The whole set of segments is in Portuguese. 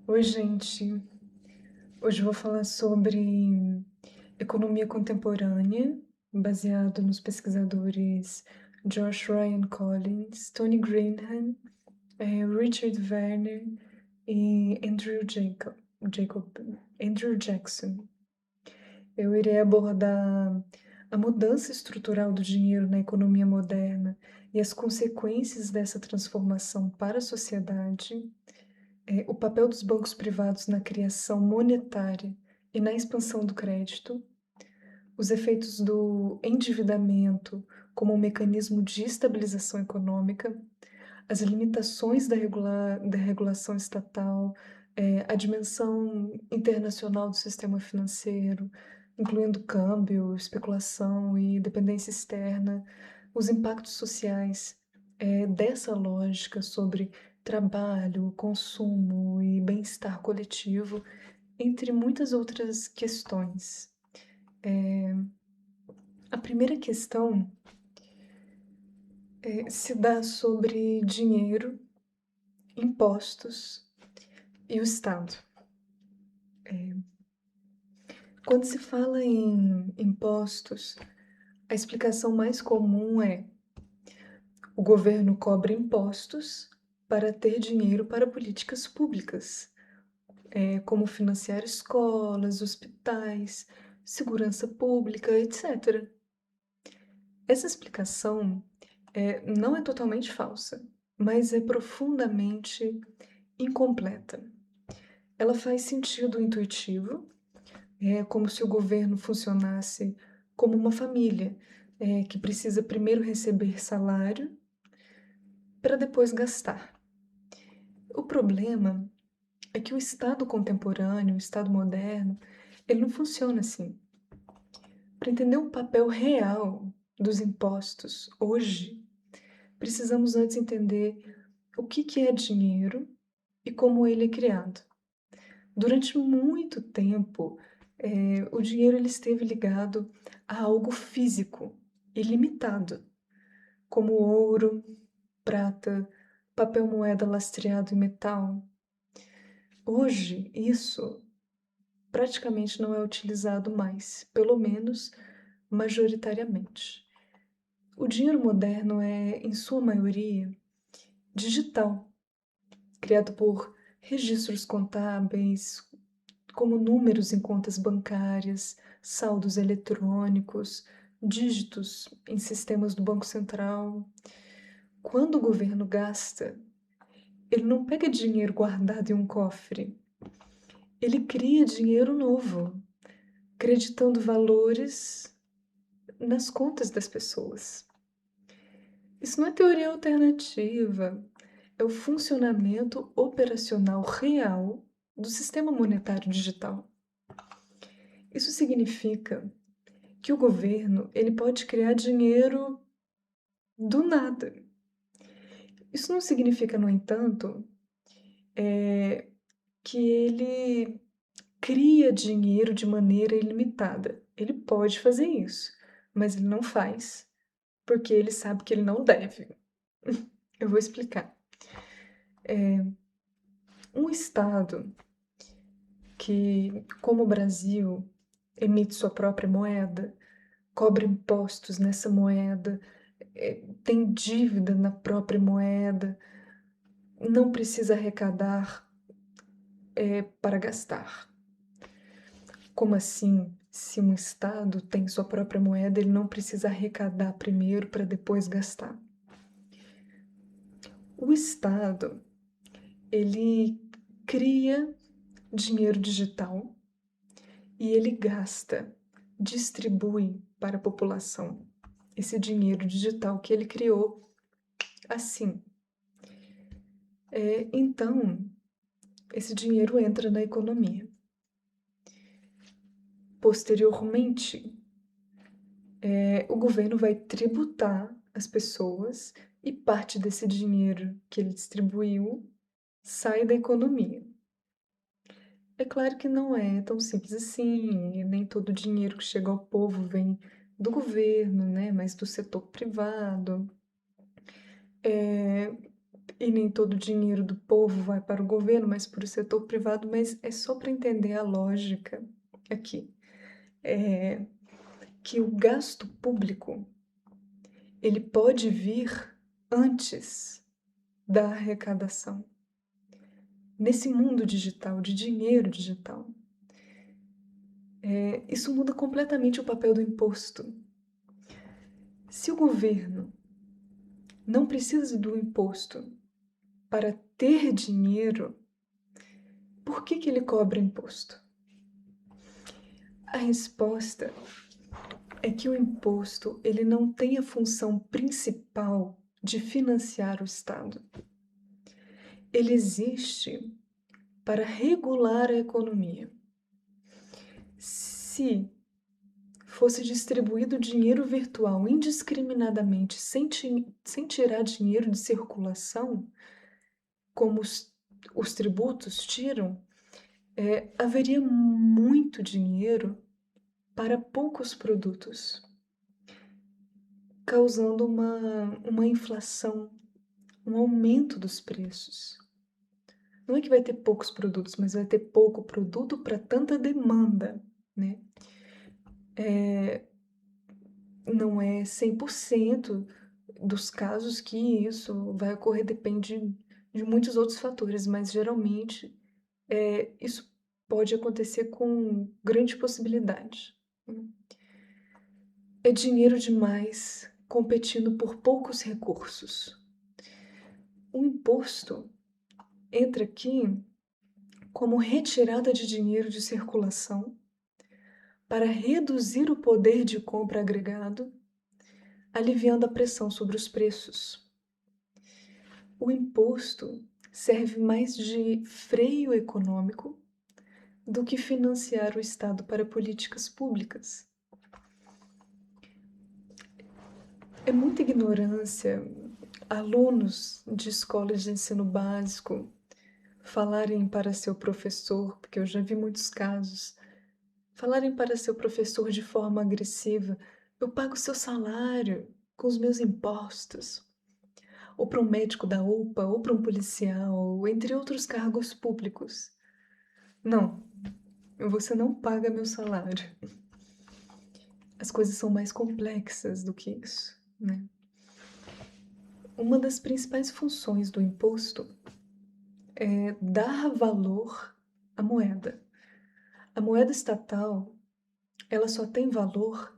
Oi, gente. Hoje eu vou falar sobre economia contemporânea, baseado nos pesquisadores Josh Ryan Collins, Tony Greenham, Richard Werner e Andrew Jackson. Eu irei abordar a mudança estrutural do dinheiro na economia moderna e as consequências dessa transformação para a sociedade, o papel dos bancos privados na criação monetária e na expansão do crédito, os efeitos do endividamento como um mecanismo de estabilização econômica, as limitações da regulação estatal, a dimensão internacional do sistema financeiro, incluindo câmbio, especulação e dependência externa, os impactos sociais, dessa lógica sobre trabalho, consumo e bem-estar coletivo, entre muitas outras questões. A primeira questão se dá sobre dinheiro, impostos e o Estado. Quando se fala em impostos, a explicação mais comum é: o governo cobra impostos para ter dinheiro para políticas públicas, como financiar escolas, hospitais, segurança pública, etc. Essa explicação não é totalmente falsa, mas é profundamente incompleta. Ela faz sentido intuitivo. É como se o governo funcionasse como uma família, que precisa primeiro receber salário para depois gastar. O problema é que o Estado contemporâneo, o Estado moderno, ele não funciona assim. Para entender o papel real dos impostos hoje, precisamos antes entender o que é dinheiro e como ele é criado. Durante muito tempo, o dinheiro ele esteve ligado a algo físico e limitado, como ouro, prata, papel moeda lastreado em metal. Hoje, isso praticamente não é utilizado mais, pelo menos majoritariamente. O dinheiro moderno é, em sua maioria, digital, criado por registros contábeis, como números em contas bancárias, saldos eletrônicos, dígitos em sistemas do Banco Central. Quando o governo gasta, ele não pega dinheiro guardado em um cofre. Ele cria dinheiro novo, creditando valores nas contas das pessoas. Isso não é teoria alternativa, é o funcionamento operacional real do sistema monetário digital. Isso significa que o governo ele pode criar dinheiro do nada. Isso não significa, no entanto, que ele cria dinheiro de maneira ilimitada. Ele pode fazer isso, mas ele não faz, porque ele sabe que ele não deve. Eu vou explicar. Um Estado que, como o Brasil, emite sua própria moeda, cobra impostos nessa moeda, tem dívida na própria moeda, não precisa arrecadar para gastar. Como assim? Se um Estado tem sua própria moeda, ele não precisa arrecadar primeiro para depois gastar. O Estado, ele cria dinheiro digital e ele gasta, distribui para a população esse dinheiro digital que ele criou assim. Então, esse dinheiro entra na economia. Posteriormente, o governo vai tributar as pessoas e parte desse dinheiro que ele distribuiu sai da economia. É claro que não é tão simples assim, e nem todo o dinheiro que chega ao povo vem do governo, né, mas do setor privado. e nem todo o dinheiro do povo vai para o governo, mas para o setor privado, mas é só para entender a lógica aqui. Que o gasto público, ele pode vir antes da arrecadação. Nesse mundo digital, de dinheiro digital, isso muda completamente o papel do imposto. Se o governo não precisa do imposto para ter dinheiro, por que ele cobra imposto? A resposta é que o imposto ele não tem a função principal de financiar o Estado. Ele existe para regular a economia. Se fosse distribuído dinheiro virtual indiscriminadamente, sem tirar dinheiro de circulação, como os tributos tiram, haveria muito dinheiro para poucos produtos, causando uma inflação, um aumento dos preços. Não é que vai ter poucos produtos, mas vai ter pouco produto para tanta demanda, né? Não é 100% dos casos que isso vai ocorrer, depende de muitos outros fatores, mas geralmente isso pode acontecer com grande possibilidade. É dinheiro demais competindo por poucos recursos. O imposto entra aqui como retirada de dinheiro de circulação para reduzir o poder de compra agregado, aliviando a pressão sobre os preços. O imposto serve mais de freio econômico do que financiar o Estado para políticas públicas. É muita ignorância alunos de escolas de ensino básico falarem para seu professor, porque eu já vi muitos casos, falarem para seu professor de forma agressiva: eu pago seu salário com os meus impostos. Ou para um médico da UPA, ou para um policial, entre outros cargos públicos. Não, você não paga meu salário. As coisas são mais complexas do que isso, né? Uma das principais funções do imposto é dar valor à moeda. A moeda estatal, ela só tem valor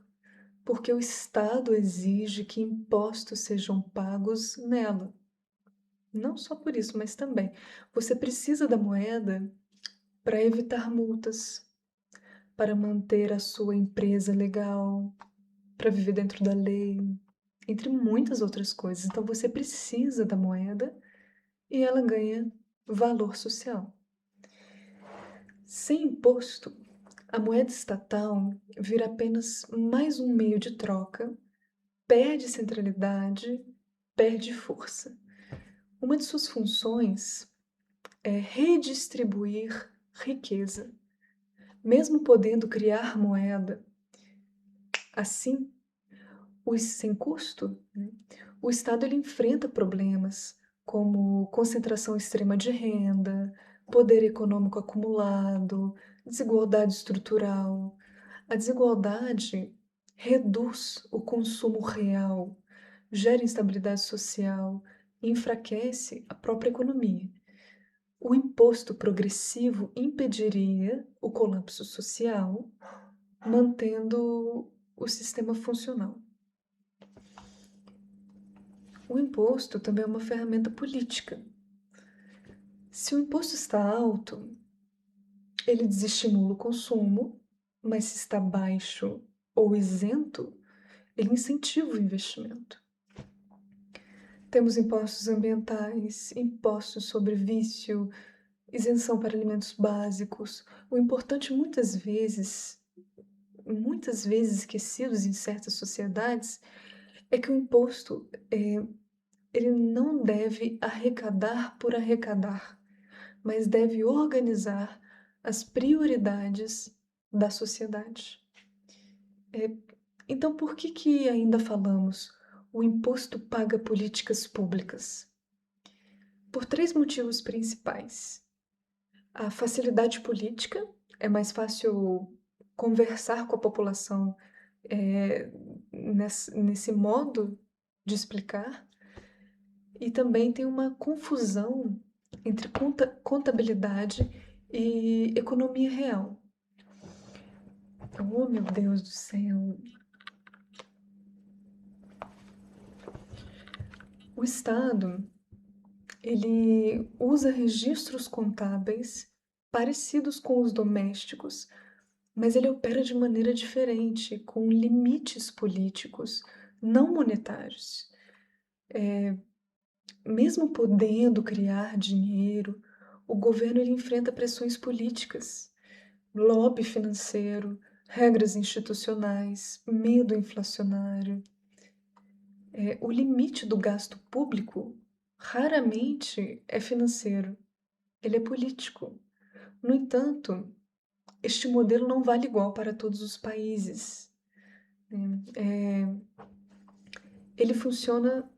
porque o Estado exige que impostos sejam pagos nela. Não só por isso, mas também você precisa da moeda para evitar multas, para manter a sua empresa legal, para viver dentro da lei, entre muitas outras coisas. Então você precisa da moeda e ela ganha valor social. Sem imposto, a moeda estatal vira apenas mais um meio de troca, perde centralidade, perde força. Uma de suas funções é redistribuir riqueza. Mesmo podendo criar moeda, assim, sem custo, né, o Estado ele enfrenta problemas como concentração extrema de renda, poder econômico acumulado, desigualdade estrutural. A desigualdade reduz o consumo real, gera instabilidade social e enfraquece a própria economia. O imposto progressivo impediria o colapso social, mantendo o sistema funcional. O imposto também é uma ferramenta política. Se o imposto está alto, ele desestimula o consumo, mas se está baixo ou isento, ele incentiva o investimento. Temos impostos ambientais, impostos sobre vício, isenção para alimentos básicos. O importante muitas vezes esquecidos em certas sociedades, é que o imposto ele não deve arrecadar por arrecadar, mas deve organizar as prioridades da sociedade. Então, por que ainda falamos o imposto paga políticas públicas? Por 3 motivos principais. A facilidade política, é mais fácil conversar com a população, eh, nesse modo de explicar, e também tem uma confusão entre contabilidade e economia real. Oh, meu Deus do céu! O Estado, ele usa registros contábeis parecidos com os domésticos, mas ele opera de maneira diferente, com limites políticos, não monetários. Mesmo podendo criar dinheiro, o governo ele enfrenta pressões políticas, lobby financeiro, regras institucionais, medo inflacionário. O limite do gasto público raramente é financeiro, ele é político. No entanto, este modelo não vale igual para todos os países, né? Ele funciona.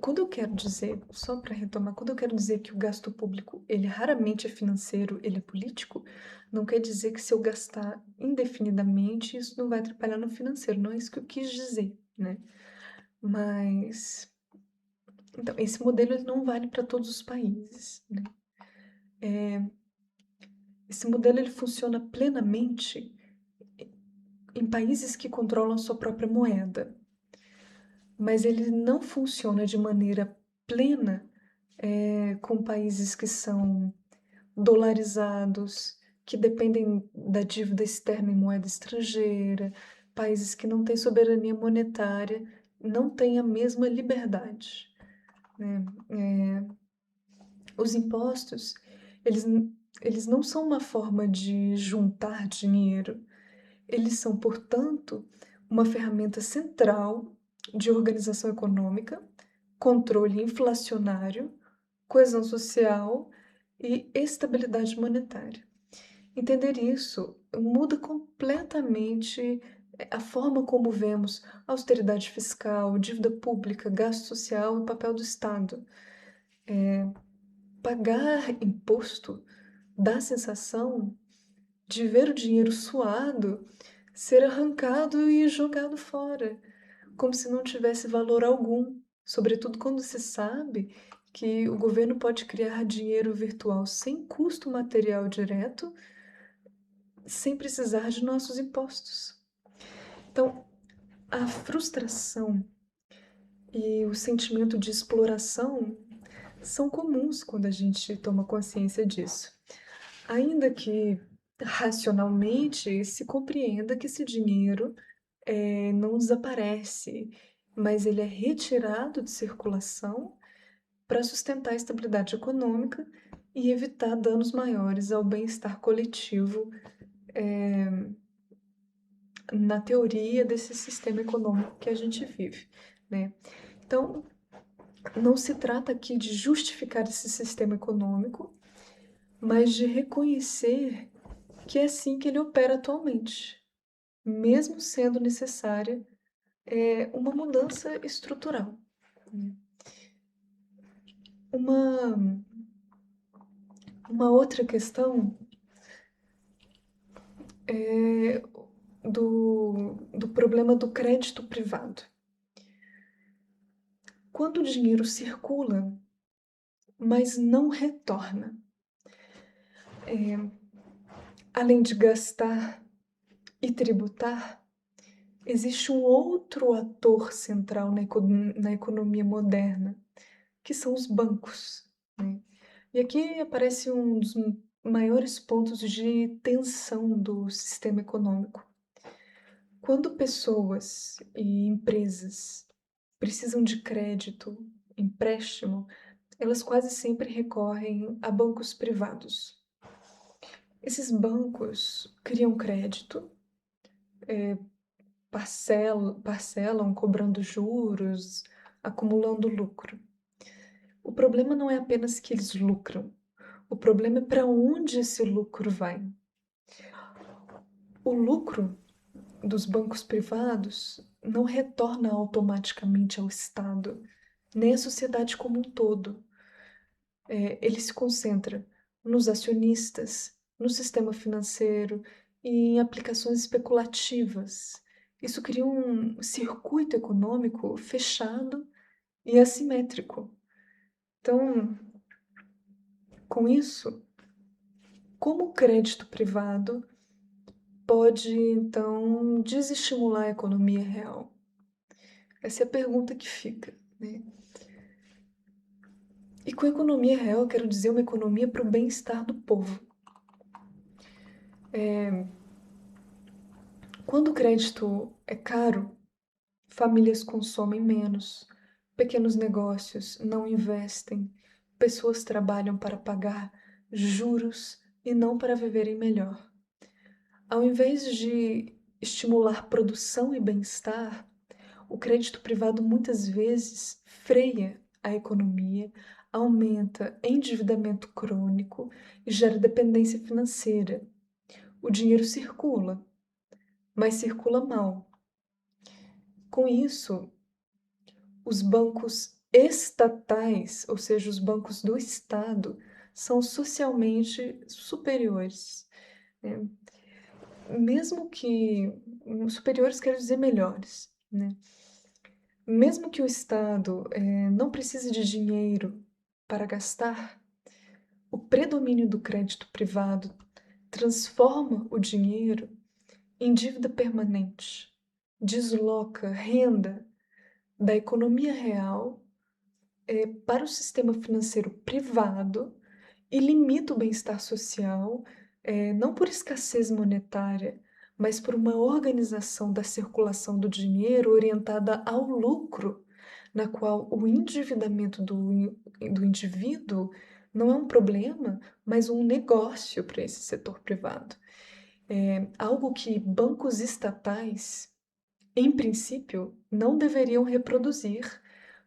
Quando eu quero dizer, só para retomar, quando eu quero dizer que o gasto público ele raramente é financeiro, ele é político, não quer dizer que se eu gastar indefinidamente isso não vai atrapalhar no financeiro, não é isso que eu quis dizer, né? Mas então esse modelo ele não vale para todos os países, né? Esse modelo ele funciona plenamente em países que controlam a sua própria moeda, mas ele não funciona de maneira plena com países que são dolarizados, que dependem da dívida externa em moeda estrangeira, países que não têm soberania monetária, não têm a mesma liberdade, né? Os impostos, eles, eles não são uma forma de juntar dinheiro, eles são, portanto, uma ferramenta central de organização econômica, controle inflacionário, coesão social e estabilidade monetária. Entender isso muda completamente a forma como vemos austeridade fiscal, dívida pública, gasto social e papel do Estado. Pagar imposto dá a sensação de ver o dinheiro suado ser arrancado e jogado fora, como se não tivesse valor algum, sobretudo quando se sabe que o governo pode criar dinheiro virtual sem custo material direto, sem precisar de nossos impostos. Então, a frustração e o sentimento de exploração são comuns quando a gente toma consciência disso. Ainda que racionalmente se compreenda que esse dinheiro não desaparece, mas ele é retirado de circulação para sustentar a estabilidade econômica e evitar danos maiores ao bem-estar coletivo, na teoria desse sistema econômico que a gente vive, né? Então, não se trata aqui de justificar esse sistema econômico, mas de reconhecer que é assim que ele opera atualmente, mesmo sendo necessária uma mudança estrutural. Uma, uma outra questão é do problema do crédito privado. Quando o dinheiro circula, mas não retorna, além de gastar e tributar, existe um outro ator central na economia moderna, que são os bancos, né? E aqui aparece um dos maiores pontos de tensão do sistema econômico. Quando pessoas e empresas precisam de crédito, empréstimo, elas quase sempre recorrem a bancos privados. Esses bancos criam crédito, parcelam cobrando juros, acumulando lucro. O problema não é apenas que eles lucram, o problema é para onde esse lucro vai. O lucro dos bancos privados não retorna automaticamente ao Estado, nem à sociedade como um todo. ele se concentra nos acionistas, no sistema financeiro e em aplicações especulativas. Isso cria um circuito econômico fechado e assimétrico. Então, com isso, como o crédito privado pode, então, desestimular a economia real? Essa é a pergunta que fica, né? E com economia real, eu quero dizer uma economia para o bem-estar do povo. Quando o crédito é caro, famílias consomem menos, pequenos negócios não investem, pessoas trabalham para pagar juros e não para viverem melhor. Ao invés de estimular produção e bem-estar, o crédito privado muitas vezes freia a economia, aumenta endividamento crônico e gera dependência financeira. O dinheiro circula, mas circula mal. Com isso, os bancos estatais, ou seja, os bancos do Estado, são socialmente superiores, né? Mesmo que superiores quer dizer melhores, né? Mesmo que o Estado não precise de dinheiro para gastar, o predomínio do crédito privado transforma o dinheiro em dívida permanente, desloca renda da economia real para o sistema financeiro privado e limita o bem-estar social, não por escassez monetária, mas por uma organização da circulação do dinheiro orientada ao lucro, na qual o endividamento do indivíduo não é um problema, mas um negócio para esse setor privado. É algo que bancos estatais, em princípio, não deveriam reproduzir,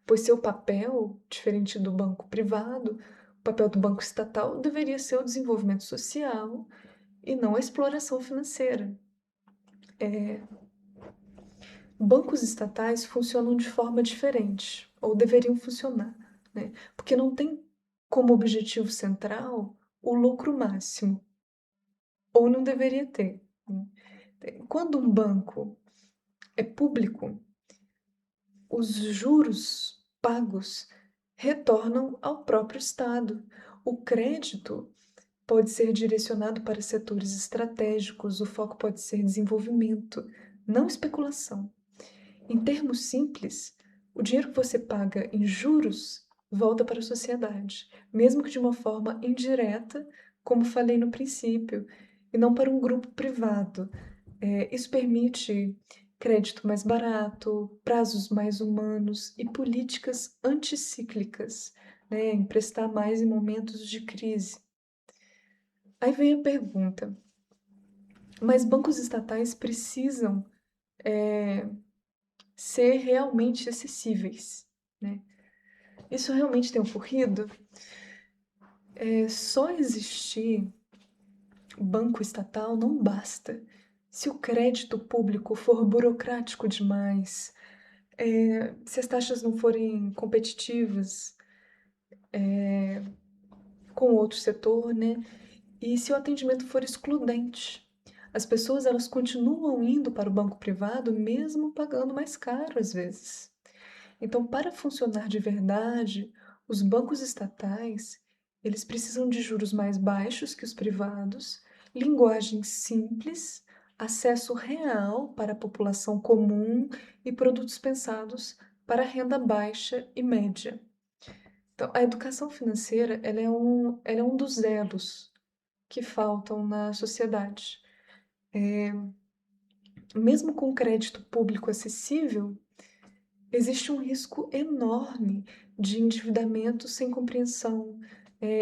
pois seu papel, diferente do banco privado, o papel do banco estatal deveria ser o desenvolvimento social e não a exploração financeira. Bancos estatais funcionam de forma diferente, ou deveriam funcionar, né? Porque não tem como objetivo central o lucro máximo, ou não deveria ter, né? Quando um banco é público, os juros pagos retornam ao próprio Estado. O crédito pode ser direcionado para setores estratégicos, o foco pode ser desenvolvimento, não especulação. Em termos simples, o dinheiro que você paga em juros volta para a sociedade, mesmo que de uma forma indireta, como falei no princípio, e não para um grupo privado. Isso permite crédito mais barato, prazos mais humanos e políticas anticíclicas, né? Emprestar mais em momentos de crise. Aí vem a pergunta: mas bancos estatais precisam ser realmente acessíveis, né? Isso realmente tem ocorrido? Só existir banco estatal não basta. Se o crédito público for burocrático demais, se as taxas não forem competitivas com outro setor, né? E se o atendimento for excludente. As pessoas elas continuam indo para o banco privado mesmo pagando mais caro às vezes. Então, para funcionar de verdade, os bancos estatais, eles precisam de juros mais baixos que os privados, linguagem simples, acesso real para a população comum e produtos pensados para a renda baixa e média. Então, a educação financeira, ela é um dos elos que faltam na sociedade. Mesmo com crédito público acessível, existe um risco enorme de endividamento sem compreensão,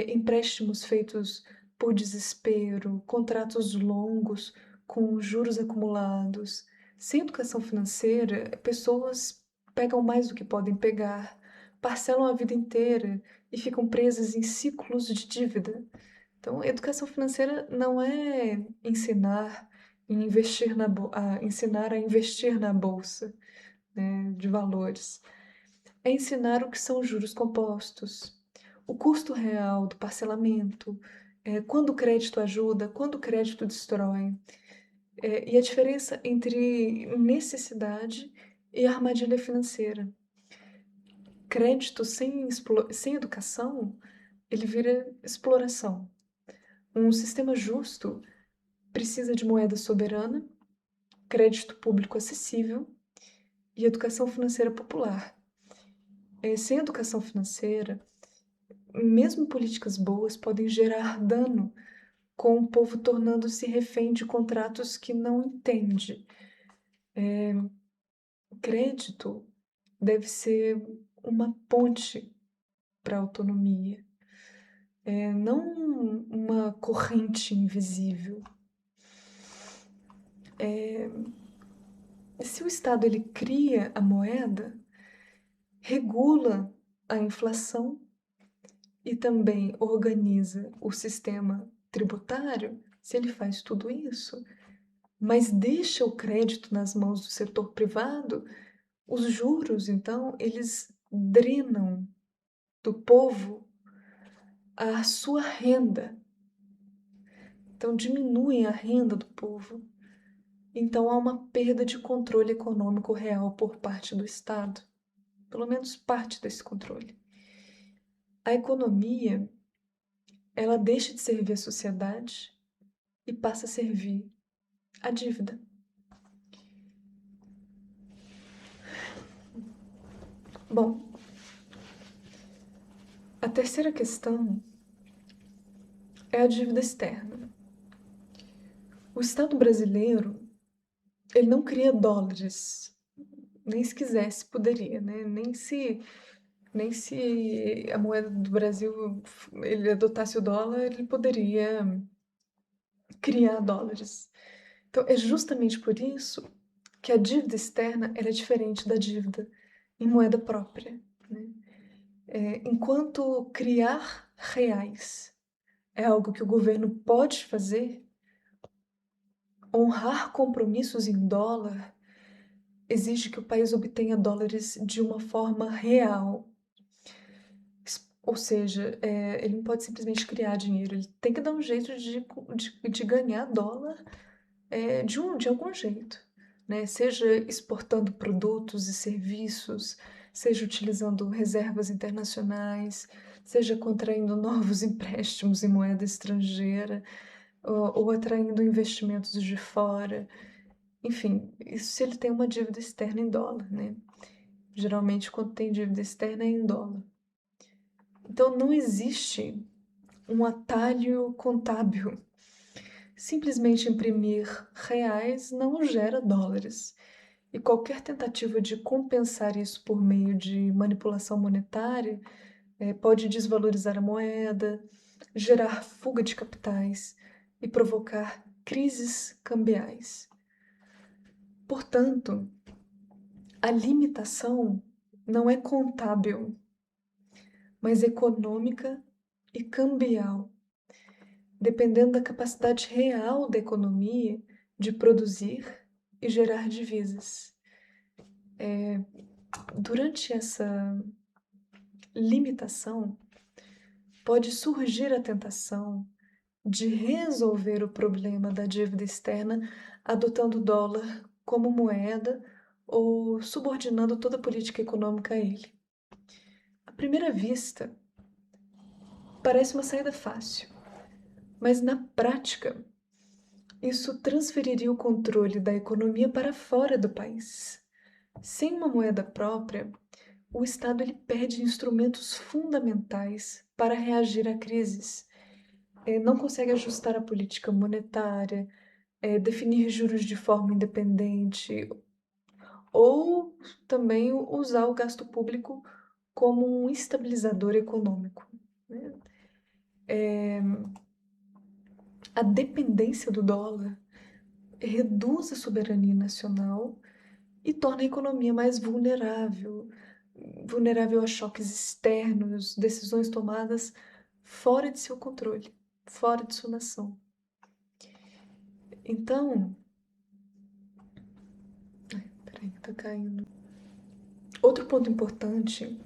empréstimos feitos por desespero, contratos longos com juros acumulados. Sem educação financeira, pessoas pegam mais do que podem pegar, parcelam a vida inteira e ficam presas em ciclos de dívida. Então, educação financeira não é ensinar a investir na bolsa, né, de valores. É ensinar o que são juros compostos, o custo real do parcelamento, quando o crédito ajuda, quando o crédito destrói, e a diferença entre necessidade e armadilha financeira. Crédito sem educação, ele vira exploração. Um sistema justo precisa de moeda soberana, crédito público acessível e educação financeira popular. Sem educação financeira, mesmo políticas boas podem gerar dano, com o povo tornando-se refém de contratos que não entende. Crédito deve ser uma ponte para a autonomia, não uma corrente invisível. Se o Estado ele cria a moeda, regula a inflação e também organiza o sistema tributário, se ele faz tudo isso, mas deixa o crédito nas mãos do setor privado, os juros, então, eles drenam do povo a sua renda. Então, diminuem a renda do povo. Então, há uma perda de controle econômico real por parte do Estado. Pelo menos parte desse controle. A economia, ela deixa de servir a sociedade e passa a servir a dívida. Bom, a terceira questão é a dívida externa. O Estado brasileiro, ele não cria dólares, nem se quisesse poderia, né? Nem se a moeda do Brasil ele adotasse o dólar, ele poderia criar dólares. Então, é justamente por isso que a dívida externa ela é diferente da dívida em moeda própria, né? Enquanto criar reais é algo que o governo pode fazer, honrar compromissos em dólar exige que o país obtenha dólares de uma forma real. Ou seja, ele não pode simplesmente criar dinheiro, ele tem que dar um jeito de ganhar dólar de algum jeito, né? Seja exportando produtos e serviços, seja utilizando reservas internacionais, seja contraindo novos empréstimos em moeda estrangeira, ou atraindo investimentos de fora. Enfim, isso se ele tem uma dívida externa em dólar, né? Geralmente, quando tem dívida externa, é em dólar. Então, não existe um atalho contábil. Simplesmente imprimir reais não gera dólares. E qualquer tentativa de compensar isso por meio de manipulação monetária pode desvalorizar a moeda, gerar fuga de capitais e provocar crises cambiais. Portanto, a limitação não é contábil, mas econômica e cambial, dependendo da capacidade real da economia de produzir e gerar divisas. Durante essa limitação, pode surgir a tentação de resolver o problema da dívida externa adotando o dólar como moeda ou subordinando toda a política econômica a ele. À primeira vista, parece uma saída fácil, mas na prática, isso transferiria o controle da economia para fora do país. Sem uma moeda própria, o Estado ele perde instrumentos fundamentais para reagir a crises. Não consegue ajustar a política monetária, definir juros de forma independente, ou também usar o gasto público como um estabilizador econômico, né? A dependência do dólar reduz a soberania nacional e torna a economia mais vulnerável a choques externos, decisões tomadas fora de seu controle, fora de sua nação. Então, peraí, tá caindo. Outro ponto importante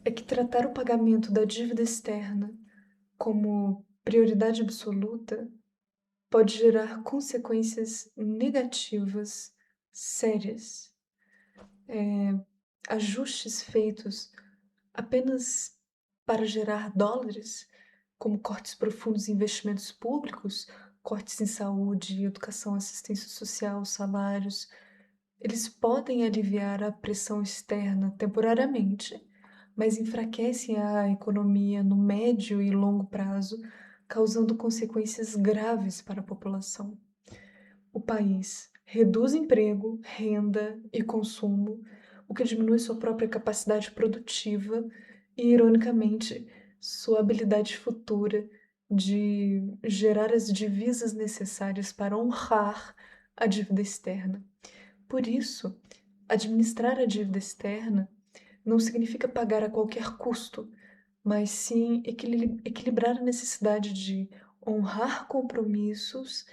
é que tratar o pagamento da dívida externa como prioridade absoluta pode gerar consequências negativas sérias. Ajustes feitos apenas para gerar dólares, como cortes profundos em investimentos públicos, cortes em saúde, educação, assistência social, salários, eles podem aliviar a pressão externa temporariamente, mas enfraquecem a economia no médio e longo prazo, causando consequências graves para a população. O país reduz emprego, renda e consumo, o que diminui sua própria capacidade produtiva e, ironicamente, sua habilidade futura de gerar as divisas necessárias para honrar a dívida externa. Por isso, administrar a dívida externa não significa pagar a qualquer custo, mas sim equilibrar a necessidade de honrar compromissos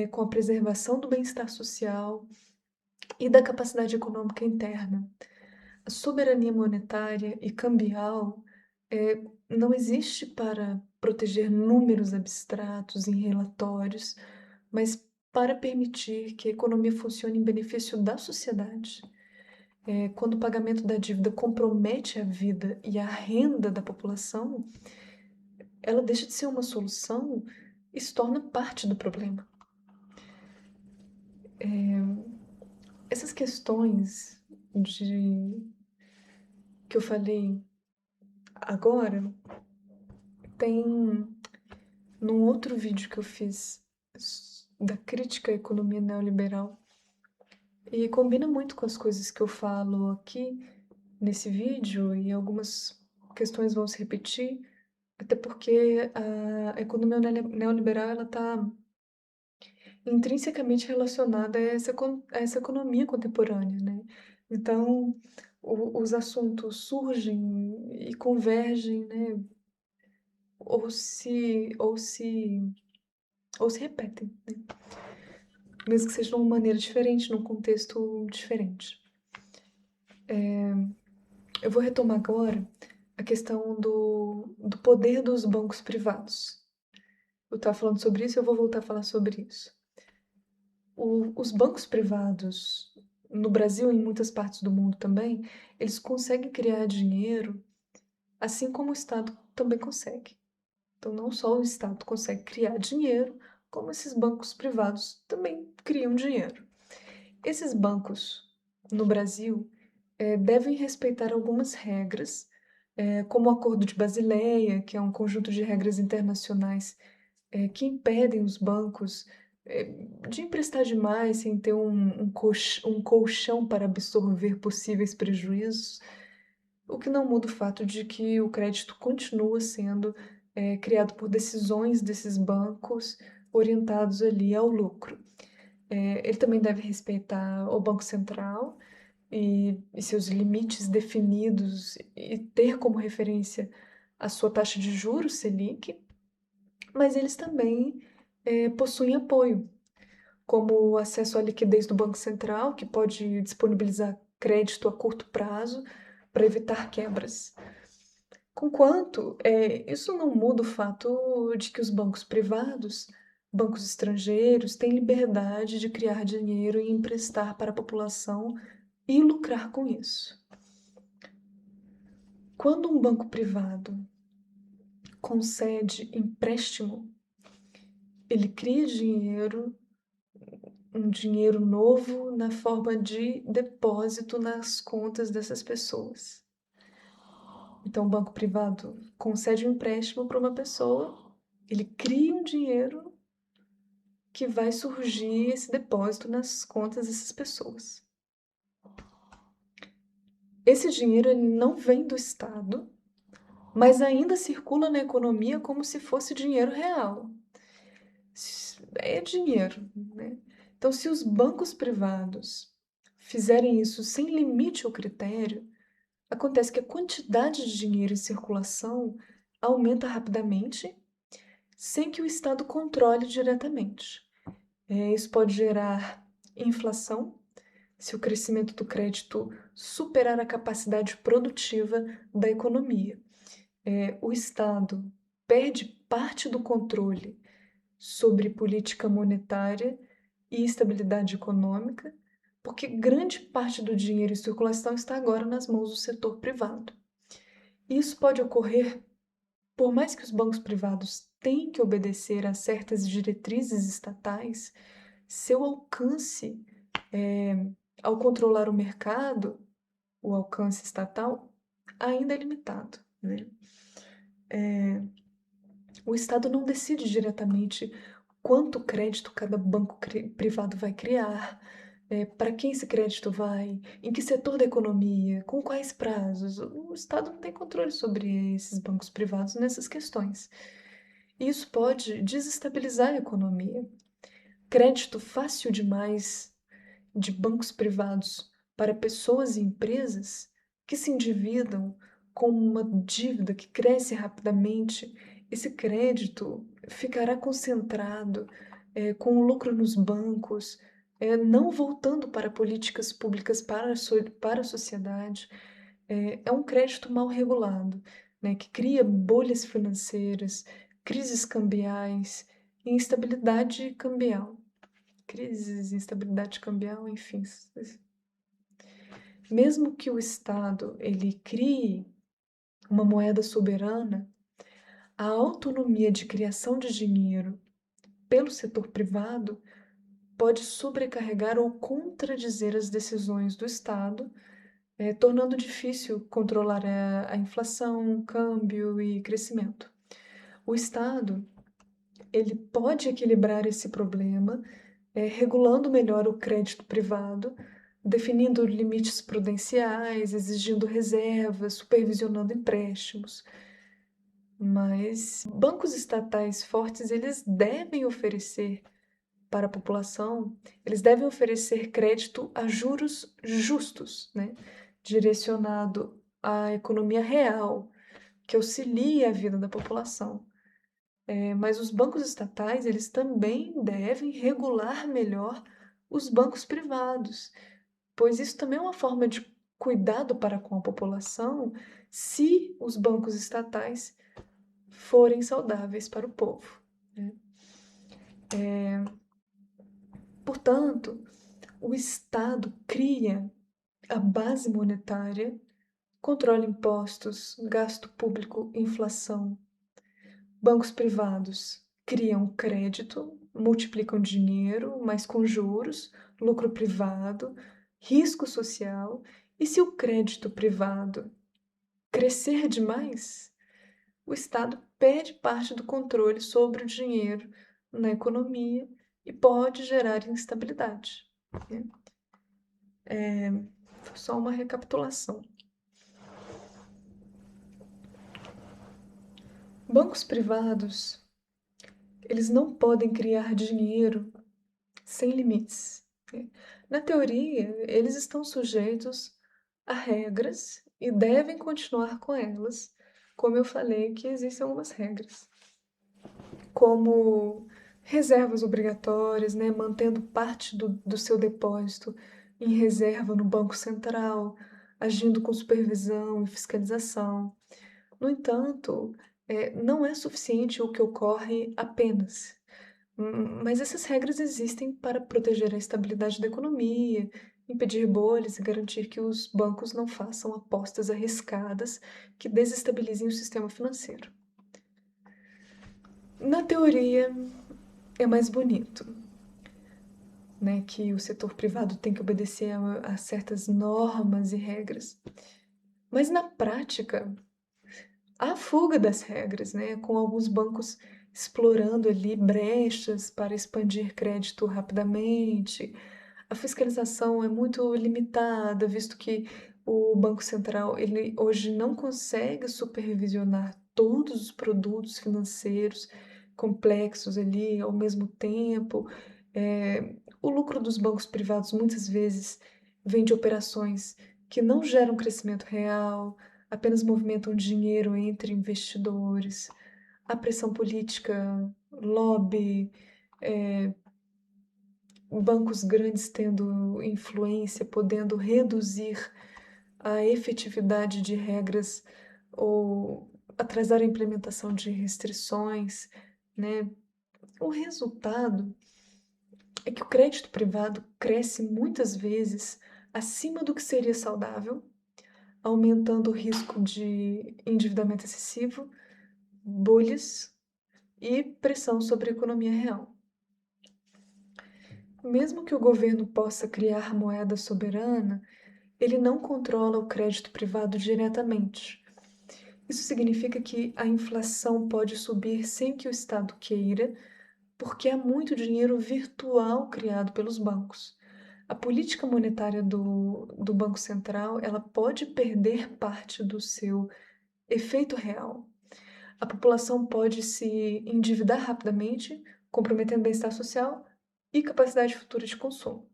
com a preservação do bem-estar social e da capacidade econômica interna. A soberania monetária e cambial não existe para proteger números abstratos em relatórios, mas para permitir que a economia funcione em benefício da sociedade. Quando o pagamento da dívida compromete a vida e a renda da população, ela deixa de ser uma solução e se torna parte do problema. Essas questões que eu falei agora, tem num outro vídeo que eu fiz da crítica à economia neoliberal. E combina muito com as coisas que eu falo aqui nesse vídeo, e algumas questões vão se repetir, até porque a economia neoliberal ela está intrinsecamente relacionada a essa economia contemporânea, né? Então, os assuntos surgem e convergem, né? Ou se, ou se, ou se repetem, né? Mesmo que seja de uma maneira diferente, num contexto diferente. Eu vou retomar agora a questão do poder dos bancos privados. Eu estava falando sobre isso e eu vou voltar a falar sobre isso. Os bancos privados, no Brasil e em muitas partes do mundo também, eles conseguem criar dinheiro, assim como o Estado também consegue. Então, não só o Estado consegue criar dinheiro, como esses bancos privados também criam dinheiro. Esses bancos, no Brasil, devem respeitar algumas regras, como o Acordo de Basileia, que é um conjunto de regras internacionais que impedem os bancos é, de emprestar demais sem ter um colchão para absorver possíveis prejuízos, o que não muda o fato de que o crédito continua sendo criado por decisões desses bancos orientados ali ao lucro. Ele também deve respeitar o Banco Central e seus limites definidos e ter como referência a sua taxa de juros, Selic, mas eles também possuem apoio, como o acesso à liquidez do Banco Central, que pode disponibilizar crédito a curto prazo para evitar quebras. Conquanto, isso não muda o fato de que os bancos privados, bancos estrangeiros, têm liberdade de criar dinheiro e emprestar para a população e lucrar com isso. Quando um banco privado concede empréstimo, ele cria dinheiro, um dinheiro novo na forma de depósito nas contas dessas pessoas. Então, o banco privado concede um empréstimo para uma pessoa, ele cria um dinheiro que vai surgir esse depósito nas contas dessas pessoas. Esse dinheiro ele não vem do Estado, mas ainda circula na economia como se fosse dinheiro real. É dinheiro, né? Então, se os bancos privados fizerem isso sem limite ou critério, acontece que a quantidade de dinheiro em circulação aumenta rapidamente, sem que o Estado controle diretamente. Isso pode gerar inflação, se o crescimento do crédito superar a capacidade produtiva da economia. O Estado perde parte do controle sobre política monetária e estabilidade econômica, porque grande parte do dinheiro em circulação está agora nas mãos do setor privado. Isso pode ocorrer por mais que os bancos privados tenham que obedecer a certas diretrizes estatais, seu alcance, ao controlar o mercado, o alcance estatal, ainda é limitado, né? O Estado não decide diretamente quanto crédito cada banco privado vai criar, para quem esse crédito vai, em que setor da economia, com quais prazos. O Estado não tem controle sobre esses bancos privados nessas questões. Isso pode desestabilizar a economia. Crédito fácil demais de bancos privados para pessoas e empresas que se endividam com uma dívida que cresce rapidamente, esse crédito ficará concentrado, com o lucro nos bancos, não voltando para políticas públicas para a sociedade. É um crédito mal regulado, né, que cria bolhas financeiras, crises cambiais e instabilidade cambial. Crises, instabilidade cambial, enfim. Mesmo que o Estado ele crie uma moeda soberana, a autonomia de criação de dinheiro pelo setor privado pode sobrecarregar ou contradizer as decisões do Estado, tornando difícil controlar a inflação, câmbio e crescimento. O Estado ele pode equilibrar esse problema, regulando melhor o crédito privado, definindo limites prudenciais, exigindo reservas, supervisionando empréstimos. Mas bancos estatais fortes, eles devem oferecer para a população, eles devem oferecer crédito a juros justos, né? Direcionado à economia real, que auxilie a vida da população. Mas os bancos estatais, eles também devem regular melhor os bancos privados, pois isso também é uma forma de cuidado para com a população, se os bancos estatais forem saudáveis para o povo, né? Portanto, o Estado cria a base monetária, controla impostos, gasto público, inflação. Bancos privados criam crédito, multiplicam dinheiro, mas com juros, lucro privado, risco social. E se o crédito privado crescer demais, o Estado perde parte do controle sobre o dinheiro na economia e pode gerar instabilidade, né? Só uma recapitulação. Bancos privados, eles não podem criar dinheiro sem limites, né? Na teoria, eles estão sujeitos a regras e devem continuar com elas, como eu falei que existem algumas regras, como reservas obrigatórias, né, mantendo parte do seu depósito em reserva no Banco Central, agindo com supervisão e fiscalização. No entanto, não é suficiente o que ocorre apenas. Mas essas regras existem para proteger a estabilidade da economia, impedir bolhas e garantir que os bancos não façam apostas arriscadas que desestabilizem o sistema financeiro. Na teoria, é mais bonito, né, que o setor privado tem que obedecer a certas normas e regras. Mas na prática, há fuga das regras, né, com alguns bancos explorando ali brechas para expandir crédito rapidamente. A fiscalização é muito limitada, visto que o Banco Central ele hoje não consegue supervisionar todos os produtos financeiros complexos ali ao mesmo tempo. O lucro dos bancos privados muitas vezes vem de operações que não geram crescimento real, apenas movimentam dinheiro entre investidores. A pressão política, lobby, bancos grandes tendo influência, podendo reduzir a efetividade de regras ou atrasar a implementação de restrições, né. O resultado é que o crédito privado cresce muitas vezes acima do que seria saudável, aumentando o risco de endividamento excessivo, bolhas e pressão sobre a economia real. Mesmo que o governo possa criar moeda soberana, ele não controla o crédito privado diretamente. Isso significa que a inflação pode subir sem que o Estado queira, porque há muito dinheiro virtual criado pelos bancos. A política monetária do Banco Central, ela pode perder parte do seu efeito real. A população pode se endividar rapidamente, comprometendo o bem-estar social e capacidade futura de consumo.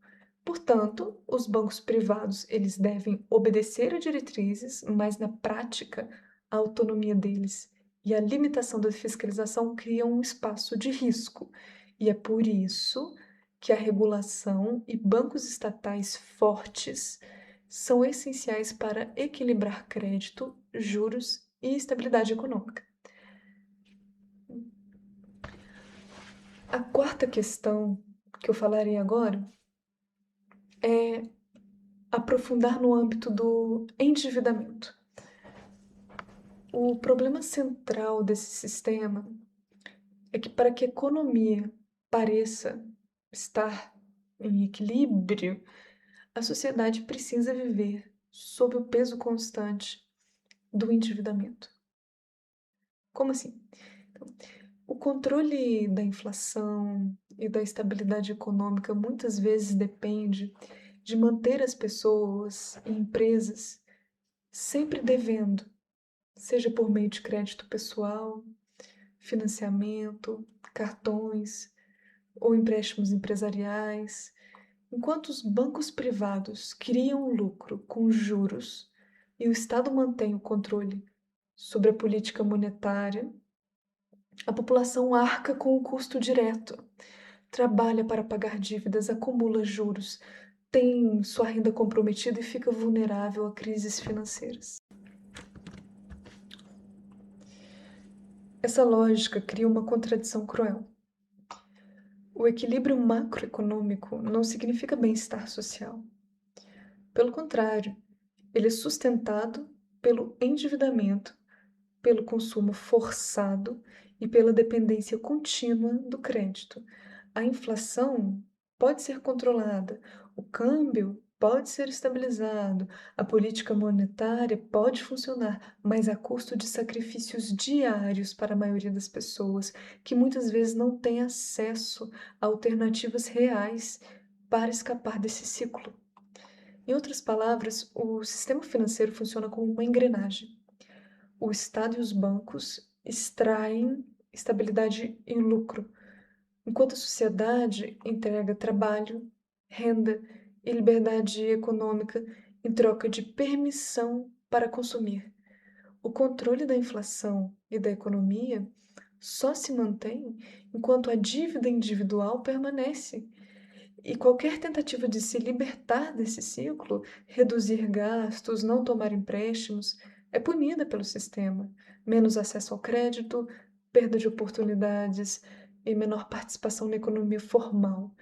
Portanto, os bancos privados, eles devem obedecer a diretrizes, mas na prática, a autonomia deles e a limitação da fiscalização criam um espaço de risco. E é por isso que a regulação e bancos estatais fortes são essenciais para equilibrar crédito, juros e estabilidade econômica. A quarta questão que eu falarei agora é aprofundar no âmbito do endividamento. O problema central desse sistema é que, para que a economia pareça estar em equilíbrio, a sociedade precisa viver sob o peso constante do endividamento. Como assim? O controle da inflação e da estabilidade econômica muitas vezes depende de manter as pessoas e empresas sempre devendo, seja por meio de crédito pessoal, financiamento, cartões ou empréstimos empresariais, enquanto os bancos privados criam lucro com juros e o Estado mantém o controle sobre a política monetária, a população arca com o custo direto, trabalha para pagar dívidas, acumula juros, tem sua renda comprometida e fica vulnerável a crises financeiras. Essa lógica cria uma contradição cruel. O equilíbrio macroeconômico não significa bem-estar social. Pelo contrário, ele é sustentado pelo endividamento, pelo consumo forçado e pela dependência contínua do crédito. A inflação pode ser controlada, o câmbio pode ser estabilizado, a política monetária pode funcionar, mas a custo de sacrifícios diários para a maioria das pessoas, que muitas vezes não têm acesso a alternativas reais para escapar desse ciclo. Em outras palavras, o sistema financeiro funciona como uma engrenagem. O Estado e os bancos extraem estabilidade e lucro, enquanto a sociedade entrega trabalho, renda e liberdade econômica em troca de permissão para consumir. O controle da inflação e da economia só se mantém enquanto a dívida individual permanece. E qualquer tentativa de se libertar desse ciclo, reduzir gastos, não tomar empréstimos, é punida pelo sistema. Menos acesso ao crédito, perda de oportunidades e menor participação na economia formal.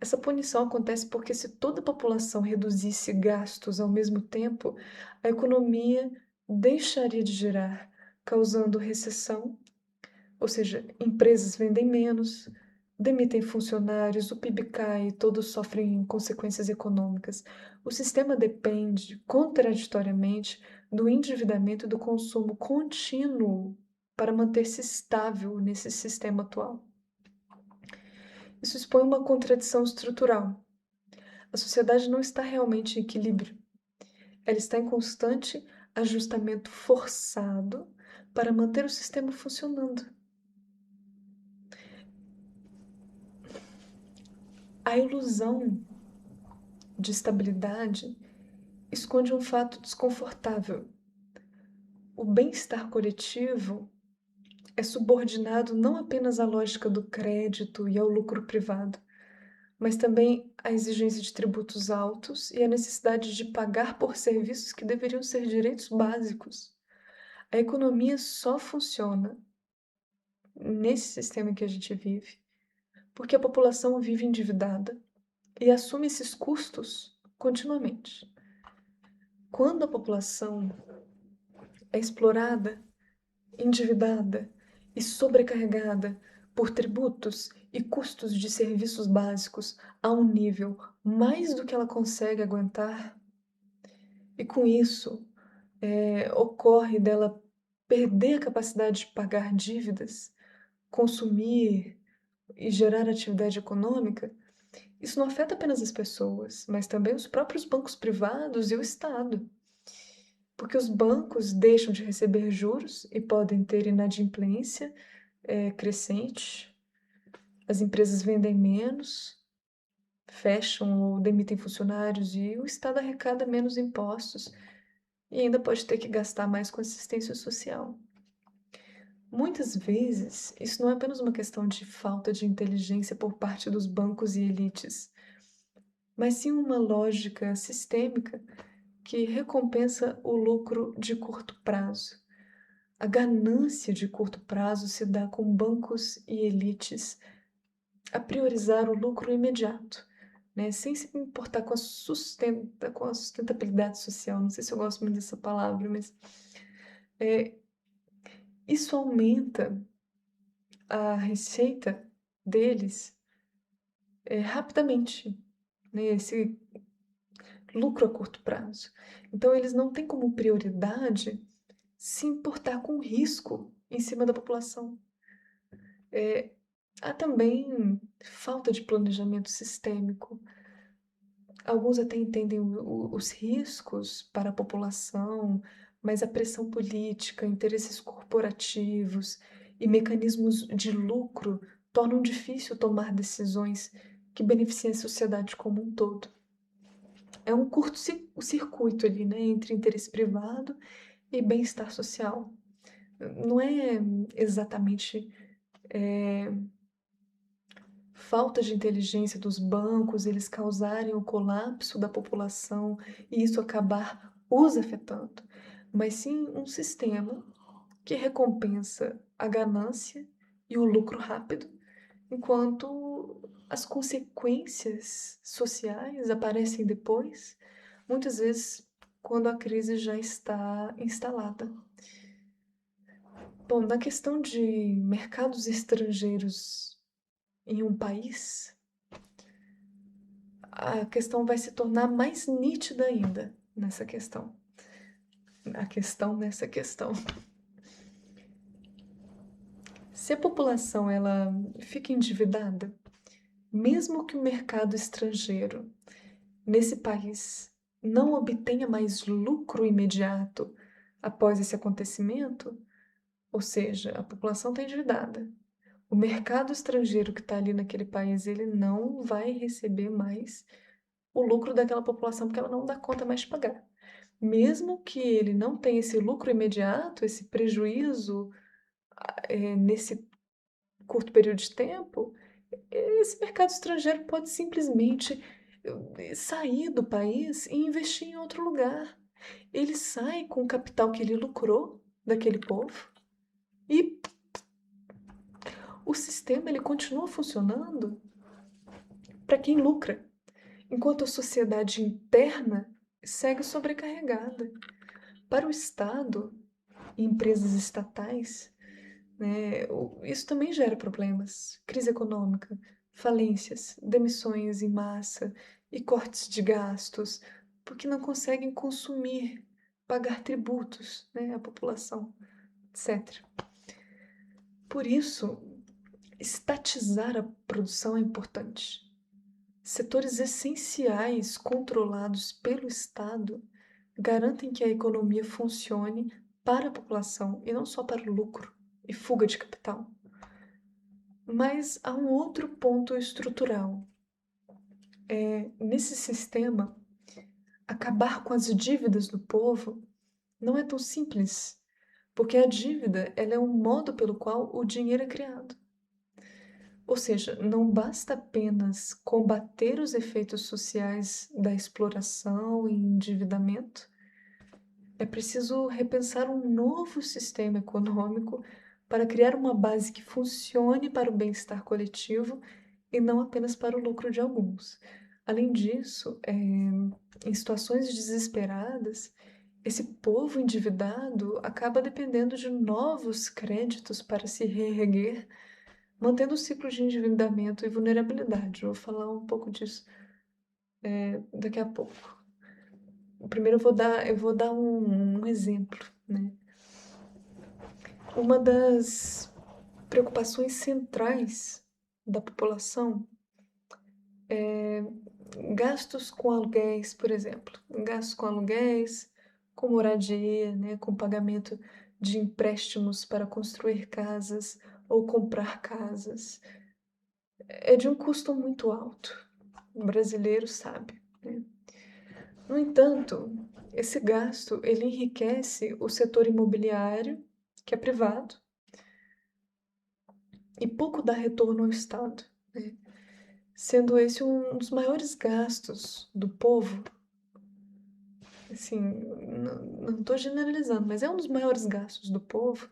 Essa punição acontece porque, se toda a população reduzisse gastos ao mesmo tempo, a economia deixaria de girar, causando recessão, ou seja, empresas vendem menos, demitem funcionários, o PIB cai, todos sofrem consequências econômicas. O sistema depende, contraditoriamente, do endividamento e do consumo contínuo para manter-se estável nesse sistema atual. Isso expõe uma contradição estrutural. A sociedade não está realmente em equilíbrio. Ela está em constante ajustamento forçado para manter o sistema funcionando. A ilusão de estabilidade esconde um fato desconfortável. O bem-estar coletivo é subordinado não apenas à lógica do crédito e ao lucro privado, mas também a exigência de tributos altos e a necessidade de pagar por serviços que deveriam ser direitos básicos. A economia só funciona nesse sistema que a gente vive porque a população vive endividada e assume esses custos continuamente. Quando a população é explorada, endividada e sobrecarregada por tributos e custos de serviços básicos a um nível mais do que ela consegue aguentar, e com isso, ocorre dela perder a capacidade de pagar dívidas, consumir e gerar atividade econômica, isso não afeta apenas as pessoas, mas também os próprios bancos privados e o Estado. Porque os bancos deixam de receber juros e podem ter inadimplência crescente, as empresas vendem menos, fecham ou demitem funcionários e o Estado arrecada menos impostos e ainda pode ter que gastar mais com assistência social. Muitas vezes, isso não é apenas uma questão de falta de inteligência por parte dos bancos e elites, mas sim uma lógica sistêmica que recompensa o lucro de curto prazo. A ganância de curto prazo se dá com bancos e elites a priorizar o lucro imediato, né? Sem se importar com com a sustentabilidade social. Não sei se eu gosto muito dessa palavra, mas isso aumenta a receita deles rapidamente, né? Esse lucro a curto prazo. Então, eles não têm como prioridade se importar com o risco em cima da população. Há também falta de planejamento sistêmico. Alguns até entendem os riscos para a população, mas a pressão política, interesses corporativos e mecanismos de lucro tornam difícil tomar decisões que beneficiem a sociedade como um todo. É um curto-circuito ali, né, entre interesse privado e bem-estar social. Não é exatamente falta de inteligência dos bancos, eles causarem o colapso da população e isso acabar os afetando, mas sim um sistema que recompensa a ganância e o lucro rápido, enquanto as consequências sociais aparecem depois, muitas vezes quando a crise já está instalada. Bom, na questão de mercados estrangeiros em um país, a questão vai se tornar mais nítida ainda nessa questão. A questão nessa questão. Se a população ela fica endividada, mesmo que o mercado estrangeiro nesse país não obtenha mais lucro imediato após esse acontecimento, ou seja, a população está endividada, o mercado estrangeiro que está ali naquele país ele não vai receber mais o lucro daquela população porque ela não dá conta mais de pagar. Mesmo que ele não tenha esse lucro imediato, esse prejuízo, nesse curto período de tempo, esse mercado estrangeiro pode simplesmente sair do país e investir em outro lugar. Ele sai com o capital que ele lucrou daquele povo e o sistema ele continua funcionando para quem lucra, enquanto a sociedade interna segue sobrecarregada. Para o Estado e empresas estatais, né, isso também gera problemas, crise econômica, falências, demissões em massa e cortes de gastos, porque não conseguem consumir, pagar tributos, né, à população, etc. Por isso, estatizar a produção é importante. Setores essenciais controlados pelo Estado garantem que a economia funcione para a população e não só para o lucro e fuga de capital. Mas há um outro ponto estrutural. Nesse sistema, acabar com as dívidas do povo não é tão simples, porque a dívida ela é um modo pelo qual o dinheiro é criado. Ou seja, não basta apenas combater os efeitos sociais da exploração e endividamento, é preciso repensar um novo sistema econômico para criar uma base que funcione para o bem-estar coletivo e não apenas para o lucro de alguns. Além disso, em situações desesperadas, esse povo endividado acaba dependendo de novos créditos para se reerguer, mantendo o ciclo de endividamento e vulnerabilidade. Eu vou falar um pouco disso, daqui a pouco. Primeiro eu vou dar um exemplo, né? Uma das preocupações centrais da população é gastos com aluguéis, por exemplo. Gastos com aluguéis, com moradia, né, com pagamento de empréstimos para construir casas ou comprar casas. É de um custo muito alto. O brasileiro sabe, né? No entanto, esse gasto ele enriquece o setor imobiliário, que é privado, e pouco dá retorno ao Estado, né? Sendo esse um dos maiores gastos do povo, assim, não estou generalizando, mas é um dos maiores gastos do povo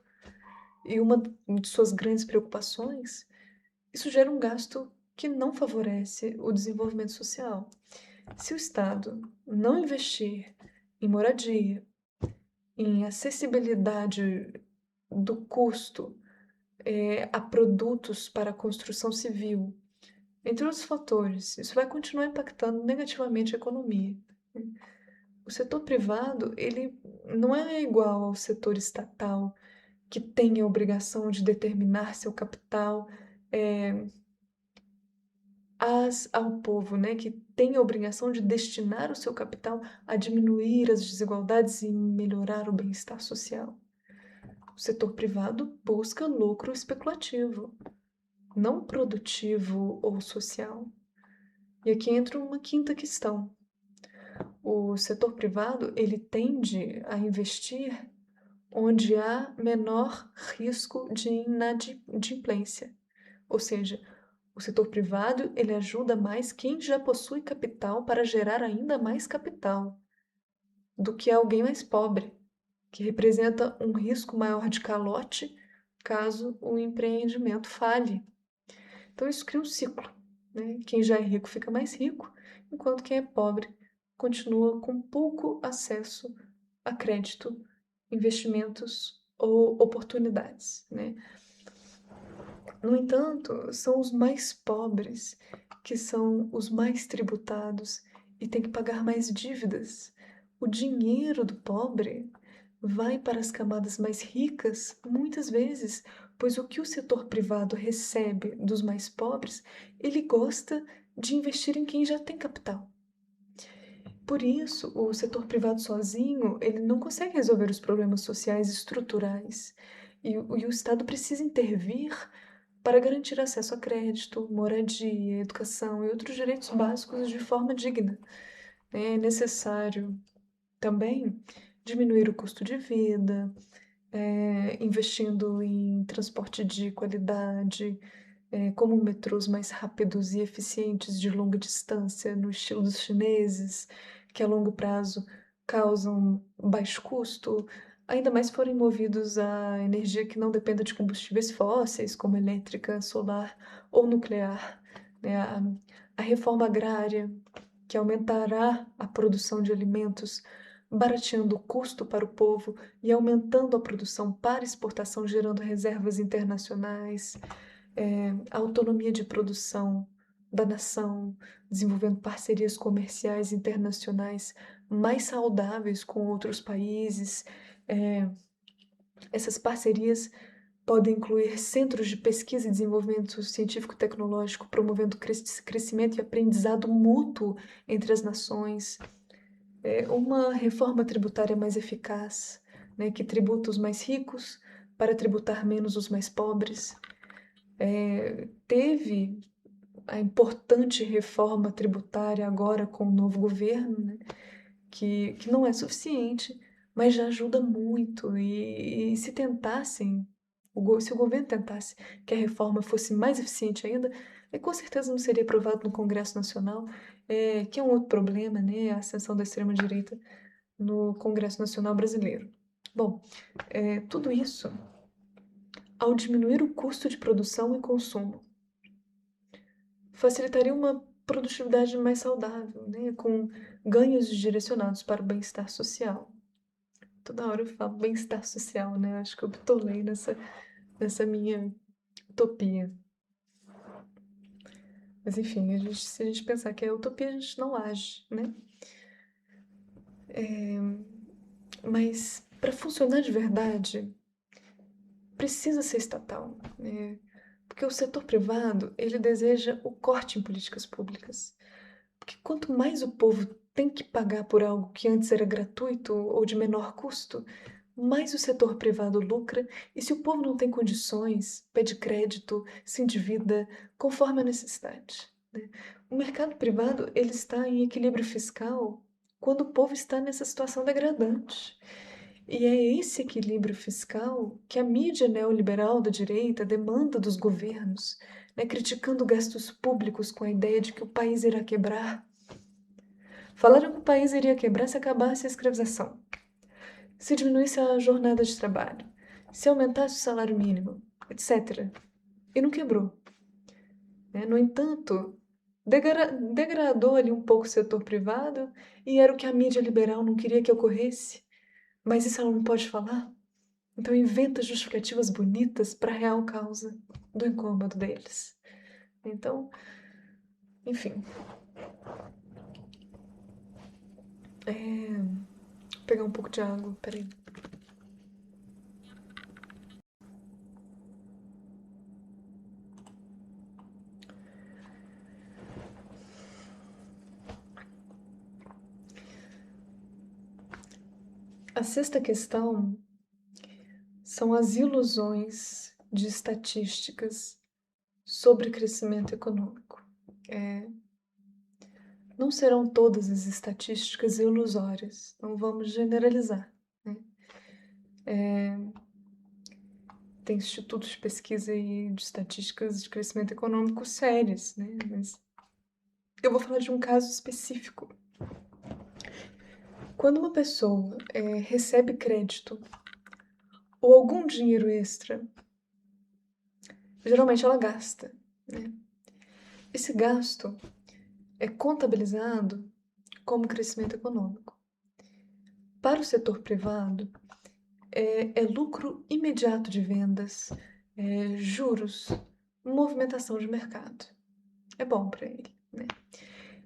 e uma de suas grandes preocupações, isso gera um gasto que não favorece o desenvolvimento social. Se o Estado não investir em moradia, em acessibilidade do custo, a produtos para a construção civil, entre outros fatores, isso vai continuar impactando negativamente a economia. O setor privado, ele não é igual ao setor estatal, que tem a obrigação de determinar seu capital, ao povo, né, que tem a obrigação de destinar o seu capital a diminuir as desigualdades e melhorar o bem-estar social. O setor privado busca lucro especulativo, não produtivo ou social. E aqui entra uma quinta questão. O setor privado, ele tende a investir onde há menor risco de inadimplência. Ou seja, o setor privado, ele ajuda mais quem já possui capital para gerar ainda mais capital do que alguém mais pobre, que representa um risco maior de calote caso o empreendimento falhe. Então isso cria um ciclo, né? Quem já é rico fica mais rico, enquanto quem é pobre continua com pouco acesso a crédito, investimentos ou oportunidades, né? No entanto, são os mais pobres que são os mais tributados e têm que pagar mais dívidas. O dinheiro do pobre vai para as camadas mais ricas, muitas vezes, pois o que o setor privado recebe dos mais pobres, ele gosta de investir em quem já tem capital. Por isso, o setor privado sozinho, ele não consegue resolver os problemas sociais estruturais. E o Estado precisa intervir para garantir acesso a crédito, moradia, educação e outros direitos básicos de forma digna. É necessário também diminuir o custo de vida, investindo em transporte de qualidade, como metrôs mais rápidos e eficientes de longa distância, no estilo dos chineses, que a longo prazo causam baixo custo, ainda mais se forem movidos a energia que não dependa de combustíveis fósseis, como elétrica, solar ou nuclear, né? A reforma agrária, que aumentará a produção de alimentos, barateando o custo para o povo e aumentando a produção para exportação, gerando reservas internacionais, a autonomia de produção da nação, desenvolvendo parcerias comerciais internacionais mais saudáveis com outros países. Essas parcerias podem incluir centros de pesquisa e desenvolvimento científico-tecnológico, promovendo crescimento e aprendizado mútuo entre as nações. Uma reforma tributária mais eficaz, né, que tributa os mais ricos para tributar menos os mais pobres. Teve a importante reforma tributária agora com o novo governo, né, que não é suficiente, mas já ajuda muito. E se tentassem Se o governo tentasse que a reforma fosse mais eficiente ainda, com certeza não seria aprovado no Congresso Nacional, que é um outro problema, né, a ascensão da extrema-direita no Congresso Nacional brasileiro. Bom, tudo isso, ao diminuir o custo de produção e consumo, facilitaria uma produtividade mais saudável, né, com ganhos direcionados para o bem-estar social. Toda hora eu falo bem-estar social, né? Acho que eu bitolei nessa minha utopia. Mas enfim, se a gente pensar que é utopia, a gente não age, né? Mas para funcionar de verdade, precisa ser estatal, né? Porque o setor privado, ele deseja o corte em políticas públicas. Porque quanto mais o povo tem que pagar por algo que antes era gratuito ou de menor custo, mais o setor privado lucra, e se o povo não tem condições, pede crédito, se endivida, conforme a necessidade, né? O mercado privado, ele está em equilíbrio fiscal quando o povo está nessa situação degradante. E é esse equilíbrio fiscal que a mídia neoliberal da direita demanda dos governos, né, criticando gastos públicos com a ideia de que o país irá quebrar. Falaram que o país iria quebrar se acabasse a escravização, se diminuísse a jornada de trabalho, se aumentasse o salário mínimo, etc. E não quebrou, né? No entanto, degradou ali um pouco o setor privado e era o que a mídia liberal não queria que ocorresse. Mas isso ela não pode falar. Então inventa justificativas bonitas para a real causa do incômodo deles. Então, enfim. Vou pegar um pouco de água, peraí. A sexta questão são as ilusões de estatísticas sobre crescimento econômico. Não serão todas as estatísticas ilusórias, não vamos generalizar, né? Tem institutos de pesquisa e de estatísticas de crescimento econômico sérios, né? Mas eu vou falar de um caso específico. Quando uma pessoa recebe crédito ou algum dinheiro extra, geralmente ela gasta, né? Esse gasto é contabilizado como crescimento econômico. Para o setor privado, é lucro imediato de vendas, juros, movimentação de mercado. É bom para ele, né?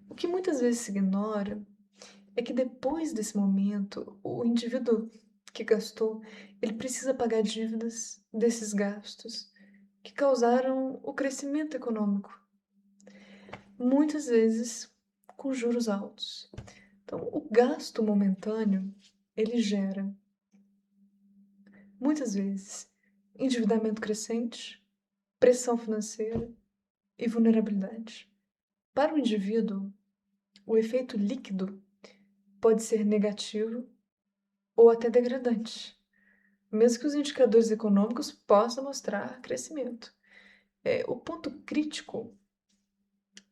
O que muitas vezes se ignora é que depois desse momento, o indivíduo que gastou, ele precisa pagar dívidas desses gastos que causaram o crescimento econômico, muitas vezes com juros altos. Então, o gasto momentâneo, ele gera, muitas vezes, endividamento crescente, pressão financeira e vulnerabilidade. Para o indivíduo, o efeito líquido pode ser negativo ou até degradante, mesmo que os indicadores econômicos possam mostrar crescimento. O ponto crítico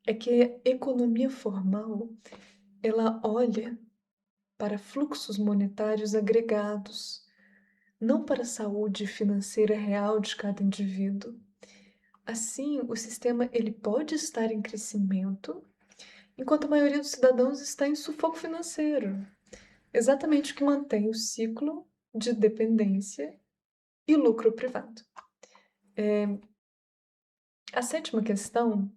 é que a economia formal, ela olha para fluxos monetários agregados, não para a saúde financeira real de cada indivíduo. Assim, o sistema ele pode estar em crescimento, enquanto a maioria dos cidadãos está em sufoco financeiro. Exatamente o que mantém o ciclo de dependência e lucro privado. A sétima questão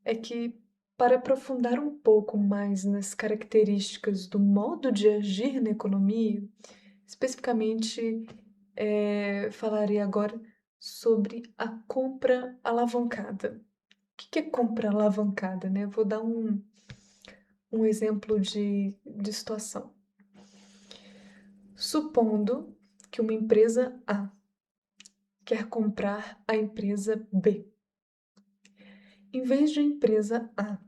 é que, para aprofundar um pouco mais nas características do modo de agir na economia, especificamente falarei agora sobre a compra alavancada. O que é compra alavancada, né? Eu vou dar um exemplo de situação. Supondo que uma empresa A quer comprar a empresa B. Em vez de a empresa A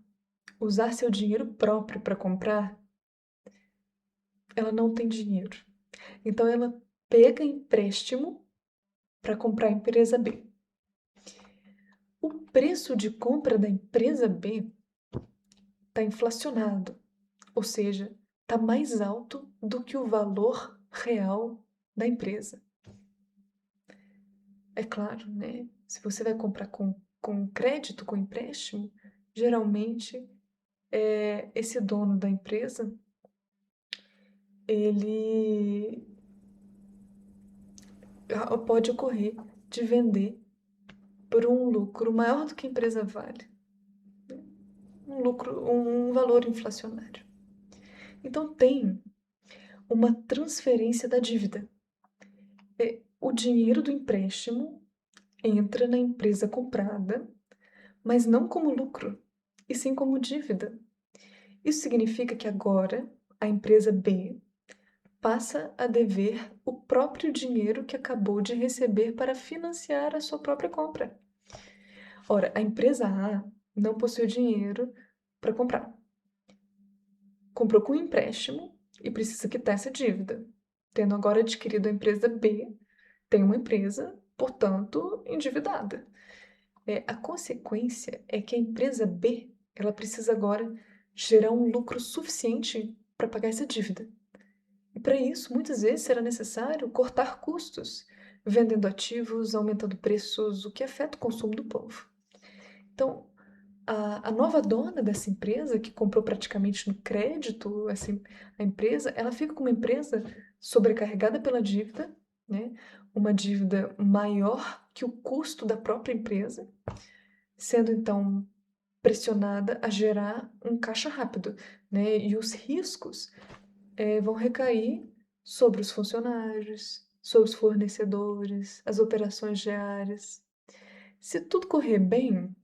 usar seu dinheiro próprio para comprar, ela não tem dinheiro. Então ela pega empréstimo para comprar a empresa B. O preço de compra da empresa B está inflacionado, ou seja, está mais alto do que o valor real da empresa. É claro, né? Se você vai comprar com crédito, com empréstimo, geralmente esse dono da empresa, ele pode ocorrer de vender por um lucro maior do que a empresa vale, um valor inflacionário. Então tem uma transferência da dívida. O dinheiro do empréstimo entra na empresa comprada, mas não como lucro, e sim como dívida. Isso significa que agora a empresa B passa a dever o próprio dinheiro que acabou de receber para financiar a sua própria compra. Ora, a empresa A não possui dinheiro para comprar. Comprou com empréstimo e precisa quitar essa dívida. Tendo agora adquirido a empresa B, tem uma empresa, portanto, endividada. A consequência é que a empresa B, ela precisa agora gerar um lucro suficiente para pagar essa dívida. E para isso, muitas vezes será necessário cortar custos, vendendo ativos, aumentando preços, o que afeta o consumo do povo. Então, a nova dona dessa empresa, que comprou praticamente no crédito a empresa, ela fica com uma empresa sobrecarregada pela dívida, né? Uma dívida maior que o custo da própria empresa, sendo então pressionada a gerar um caixa rápido, né? E os riscos vão recair sobre os funcionários, sobre os fornecedores, as operações diárias. Se tudo correr bem,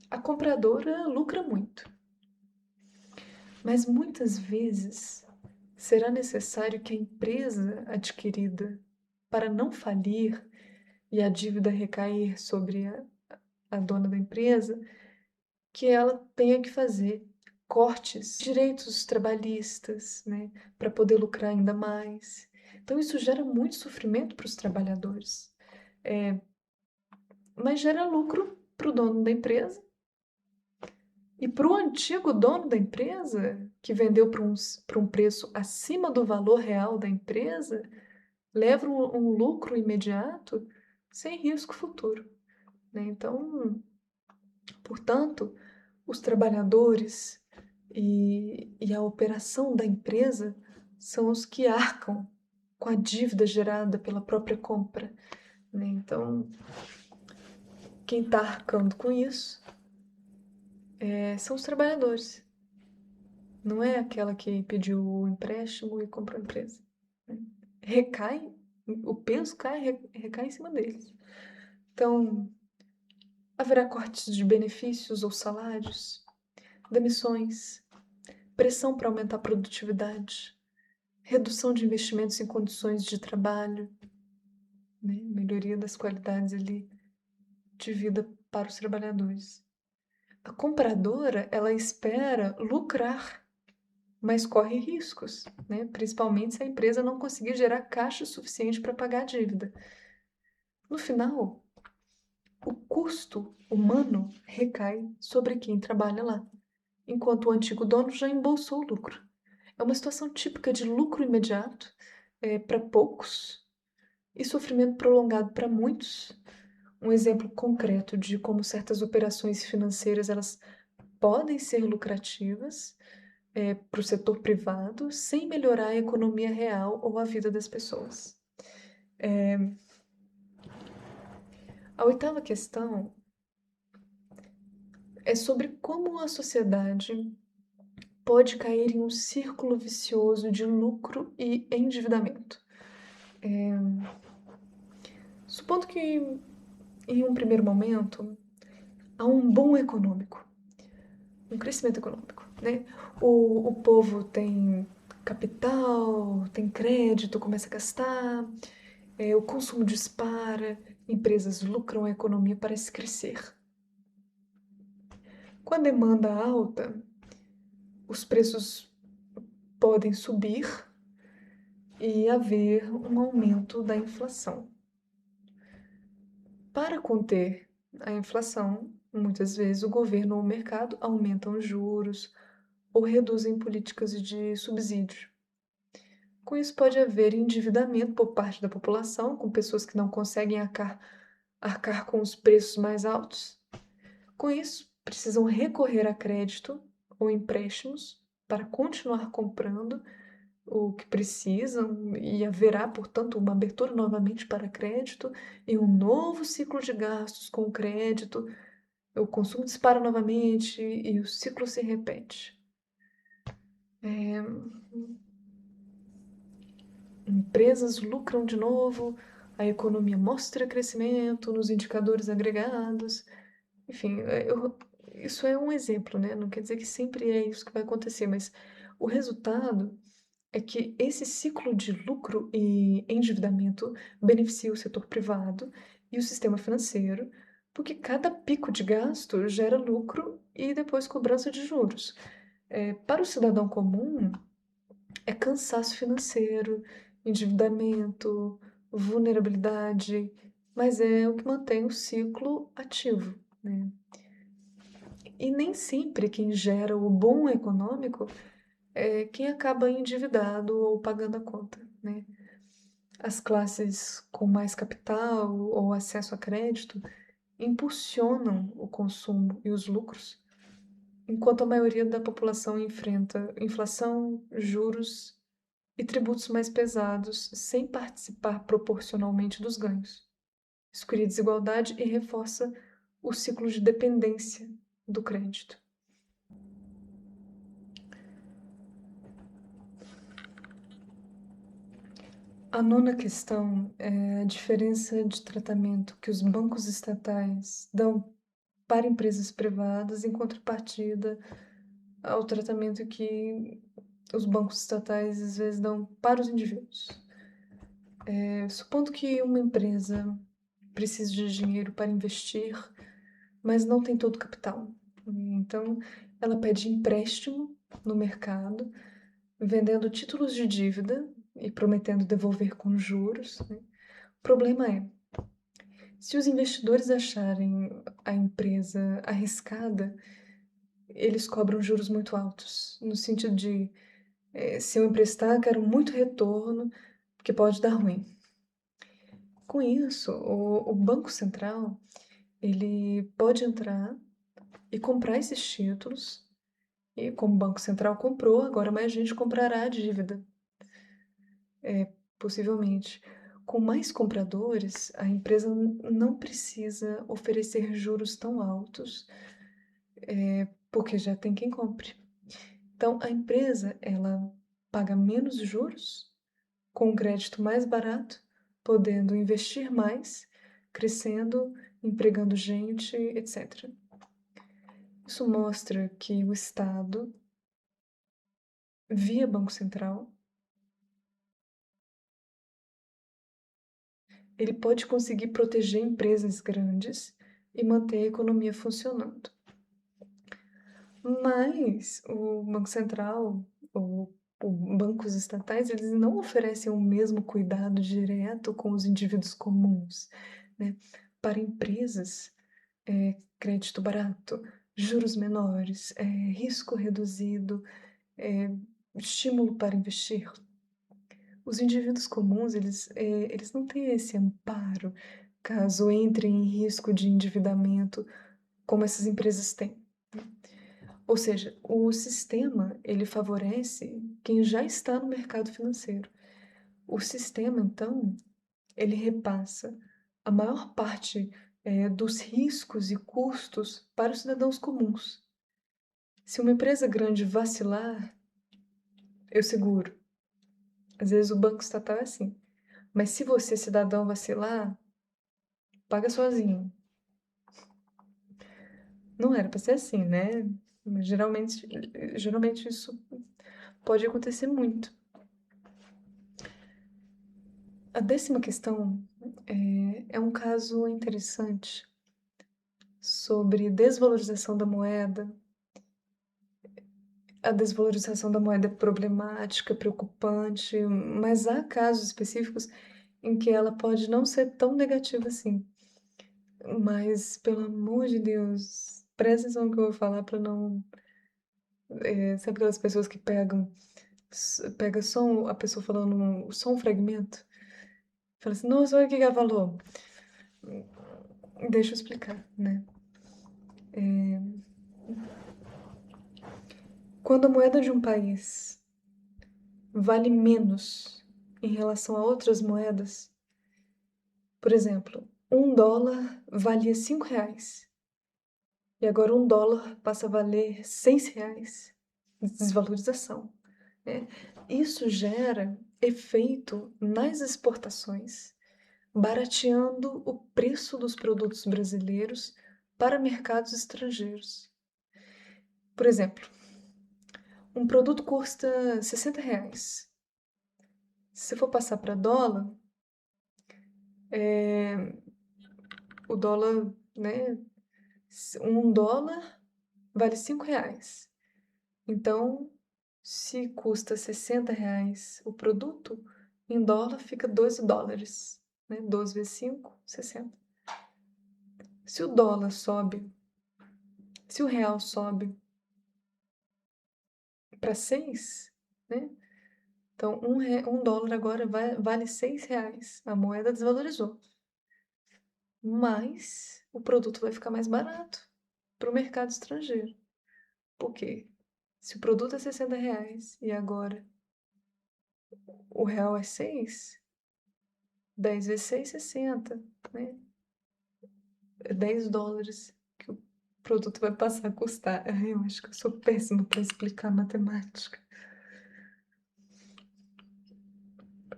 a compradora lucra muito. Mas muitas vezes será necessário que a empresa adquirida, para não falir e a dívida recair sobre a dona da empresa, que ela tenha que fazer cortes, direitos trabalhistas, né, para poder lucrar ainda mais. Então isso gera muito sofrimento para os trabalhadores, mas gera lucro para o dono da empresa e para o antigo dono da empresa, que vendeu por um preço acima do valor real da empresa, leva um lucro imediato sem risco futuro, né? Então, portanto, os trabalhadores e a operação da empresa são os que arcam com a dívida gerada pela própria compra, né? Então, quem está arcando com isso são os trabalhadores. Não é aquela que pediu o empréstimo e comprou a empresa, né? Recai, o peso recai em cima deles. Então, haverá cortes de benefícios ou salários, demissões, pressão para aumentar a produtividade, redução de investimentos em condições de trabalho, né? Melhoria das qualidades ali de vida para os trabalhadores. A compradora, ela espera lucrar, mas corre riscos, né? Principalmente se a empresa não conseguir gerar caixa suficiente para pagar a dívida. No final, o custo humano recai sobre quem trabalha lá, enquanto o antigo dono já embolsou o lucro. É uma situação típica de lucro imediato para poucos e sofrimento prolongado para muitos. Um exemplo concreto de como certas operações financeiras elas podem ser lucrativas para o setor privado sem melhorar a economia real ou a vida das pessoas. A oitava questão é sobre como a sociedade pode cair em um círculo vicioso de lucro e endividamento. Supondo que, em um primeiro momento, há um boom econômico, um crescimento econômico, né? O povo tem capital, tem crédito, começa a gastar, o consumo dispara, empresas lucram, a economia parece crescer. Com a demanda alta, os preços podem subir e haver um aumento da inflação. Para conter a inflação, muitas vezes o governo ou o mercado aumentam os juros ou reduzem políticas de subsídio. Com isso, pode haver endividamento por parte da população, com pessoas que não conseguem arcar com os preços mais altos. Com isso, precisam recorrer a crédito ou empréstimos para continuar comprando o que precisam, e haverá, portanto, uma abertura novamente para crédito e um novo ciclo de gastos com o crédito. O consumo dispara novamente e o ciclo se repete. Empresas lucram de novo, a economia mostra crescimento nos indicadores agregados. Enfim, isso é um exemplo, né? Não quer dizer que sempre é isso que vai acontecer, mas o resultado é que esse ciclo de lucro e endividamento beneficia o setor privado e o sistema financeiro, porque cada pico de gasto gera lucro e depois cobrança de juros. Para o cidadão comum, é cansaço financeiro, endividamento, vulnerabilidade, mas é o que mantém o ciclo ativo, né? E nem sempre quem gera o bom econômico é quem acaba endividado ou pagando a conta, né? As classes com mais capital ou acesso a crédito impulsionam o consumo e os lucros, enquanto a maioria da população enfrenta inflação, juros e tributos mais pesados sem participar proporcionalmente dos ganhos. Isso cria desigualdade e reforça o ciclo de dependência do crédito. A nona questão é a diferença de tratamento que os bancos estatais dão para empresas privadas em contrapartida ao tratamento que os bancos estatais às vezes dão para os indivíduos. Supondo que uma empresa precise de dinheiro para investir, mas não tem todo o capital. Então, ela pede empréstimo no mercado, vendendo títulos de dívida e prometendo devolver com juros, né? O problema é, se os investidores acharem a empresa arriscada, eles cobram juros muito altos, no sentido de, se eu emprestar, quero muito retorno, porque pode dar ruim. Com isso, o Banco Central, ele pode entrar e comprar esses títulos, e como o Banco Central comprou, agora mais gente comprará a dívida, possivelmente. Com mais compradores, a empresa não precisa oferecer juros tão altos, porque já tem quem compre. Então, a empresa, ela paga menos juros, com um crédito mais barato, podendo investir mais, crescendo, empregando gente, etc. Isso mostra que o Estado, via Banco Central, ele pode conseguir proteger empresas grandes e manter a economia funcionando. Mas o Banco Central, ou bancos estatais, eles não oferecem o mesmo cuidado direto com os indivíduos comuns, né? Para empresas, crédito barato, juros menores, risco reduzido, estímulo para investir. Os indivíduos comuns, eles não têm esse amparo caso entrem em risco de endividamento, como essas empresas têm. Ou seja, o sistema, ele favorece quem já está no mercado financeiro. O sistema, então, ele repassa a maior parte, dos riscos e custos para os cidadãos comuns. Se uma empresa grande vacilar, eu seguro. Às vezes o banco estatal é assim. Mas se você, cidadão, vacilar, paga sozinho. Não era para ser assim, né? Mas geralmente isso pode acontecer muito. A 10ª questão é um caso interessante sobre desvalorização da moeda. A desvalorização da moeda é problemática, preocupante, mas há casos específicos em que ela pode não ser tão negativa assim. Mas, pelo amor de Deus, presta atenção no que eu vou falar pra não sabe aquelas pessoas que pega só a pessoa falando só um fragmento? Fala assim: "Nossa, olha o que que ela falou". Deixa eu explicar, né. Quando a moeda de um país vale menos em relação a outras moedas, por exemplo, $1 valia R$ 5 e agora $1 passa a valer R$ 6, desvalorização, né. Isso gera efeito nas exportações, barateando o preço dos produtos brasileiros para mercados estrangeiros. Por exemplo, um produto custa R$ 60. Se você for passar para dólar, o dólar, né, $1 vale R$ 5. Então, se custa R$ 60 o produto, em dólar fica $12, né, 12 vezes 5, 60. Se o dólar sobe, se o real sobe para 6, né, então $1 agora vale R$ 6, a moeda desvalorizou. Mas o produto vai ficar mais barato para o mercado estrangeiro. Por quê? Se o produto é R$ 60 e agora o real é 6, 10 vezes 6, 60, né? É $10 que o produto vai passar a custar. Ai, eu acho que eu sou péssima para explicar matemática.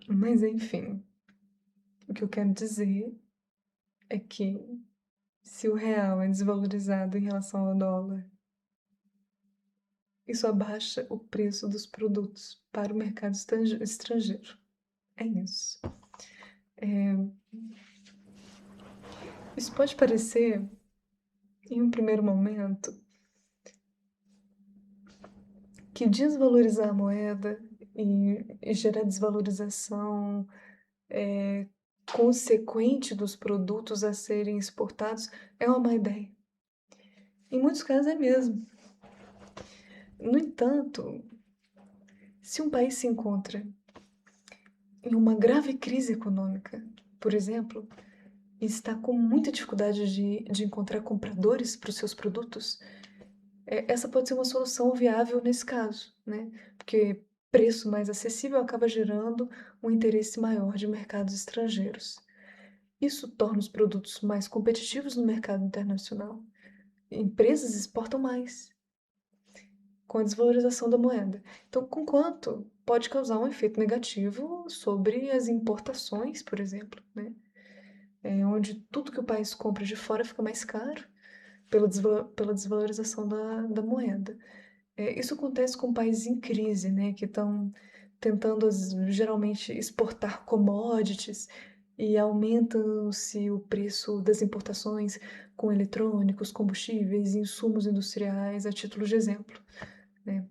Mas enfim, o que eu quero dizer é que se o real é desvalorizado em relação ao dólar, isso abaixa o preço dos produtos para o mercado estrangeiro. É isso. Isso pode parecer, em um primeiro momento, que desvalorizar a moeda e gerar desvalorização consequente dos produtos a serem exportados é uma má ideia. Em muitos casos é mesmo. No entanto, se um país se encontra em uma grave crise econômica, por exemplo, e está com muita dificuldade de encontrar compradores para os seus produtos, essa pode ser uma solução viável nesse caso, né? Porque preço mais acessível acaba gerando um interesse maior de mercados estrangeiros. Isso torna os produtos mais competitivos no mercado internacional. Empresas exportam mais com a desvalorização da moeda. Então, conquanto pode causar um efeito negativo sobre as importações, por exemplo, né? Onde tudo que o país compra de fora fica mais caro pela desvalorização da moeda. Isso acontece com países em crise, né, que estão tentando geralmente exportar commodities e aumentam-se o preço das importações com eletrônicos, combustíveis, insumos industriais, a título de exemplo, né.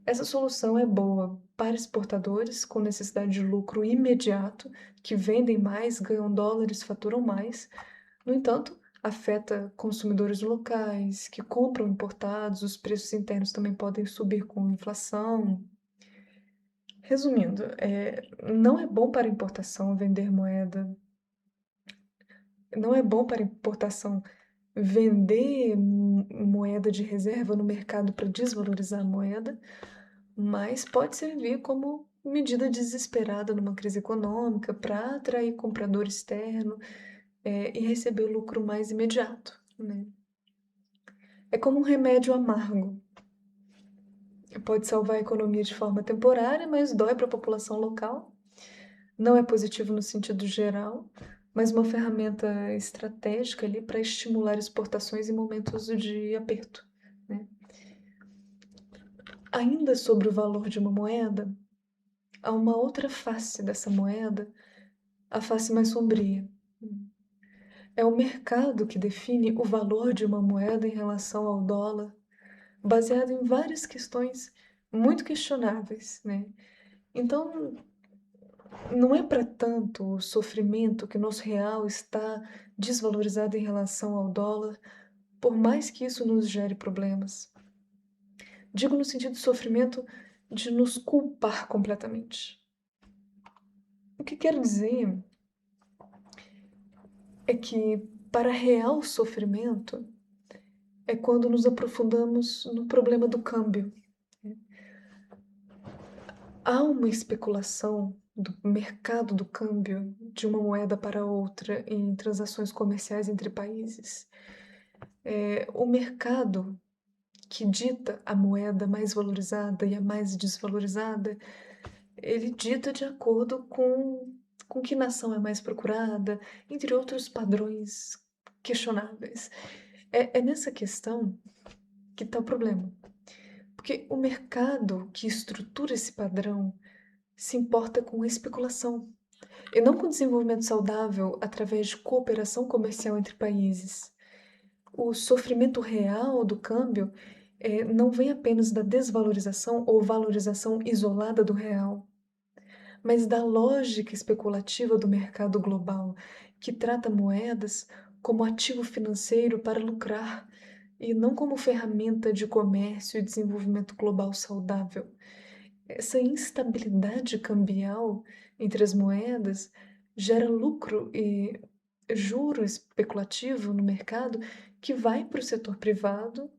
Essa solução é boa para exportadores com necessidade de lucro imediato, que vendem mais, ganham dólares, faturam mais. No entanto, afeta consumidores locais que compram importados, os preços internos também podem subir com inflação. Resumindo, não é bom para importação vender moeda, não é bom para importação vender moeda de reserva no mercado para desvalorizar a moeda, mas pode servir como medida desesperada numa crise econômica para atrair comprador externo, e receber lucro mais imediato, né. É como um remédio amargo. Pode salvar a economia de forma temporária, mas dói para a população local. Não é positivo no sentido geral, mas uma ferramenta estratégica ali para estimular exportações em momentos de aperto, né. Ainda sobre o valor de uma moeda, há uma outra face dessa moeda, a face mais sombria. É o mercado que define o valor de uma moeda em relação ao dólar, baseado em várias questões muito questionáveis, né. Então, não é para tanto o sofrimento que nosso real está desvalorizada em relação ao dólar, por mais que isso nos gere problemas. Digo no sentido de sofrimento de nos culpar completamente. O que quero dizer é que, para real sofrimento, é quando nos aprofundamos no problema do câmbio. Há uma especulação do mercado do câmbio de uma moeda para outra em transações comerciais entre países. O mercado que dita a moeda mais valorizada e a mais desvalorizada, ele dita de acordo com que nação é mais procurada, entre outros padrões questionáveis. É nessa questão que está o problema. Porque o mercado que estrutura esse padrão se importa com a especulação e não com o desenvolvimento saudável através de cooperação comercial entre países. O sofrimento real do câmbio não vem apenas da desvalorização ou valorização isolada do real, mas da lógica especulativa do mercado global, que trata moedas como ativo financeiro para lucrar e não como ferramenta de comércio e desenvolvimento global saudável. Essa instabilidade cambial entre as moedas gera lucro e juro especulativo no mercado que vai para o setor privado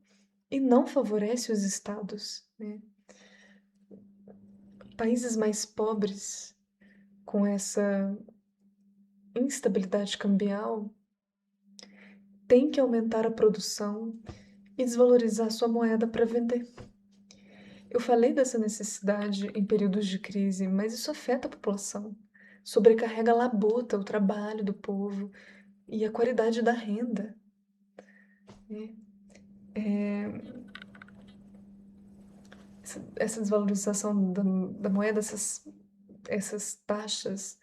e não favorece os estados, né? Países mais pobres, com essa instabilidade cambial, têm que aumentar a produção e desvalorizar sua moeda para vender. Eu falei dessa necessidade em períodos de crise, mas isso afeta a população. Sobrecarrega a labuta, o trabalho do povo e a qualidade da renda, né? Essa desvalorização da moeda, essas taxas,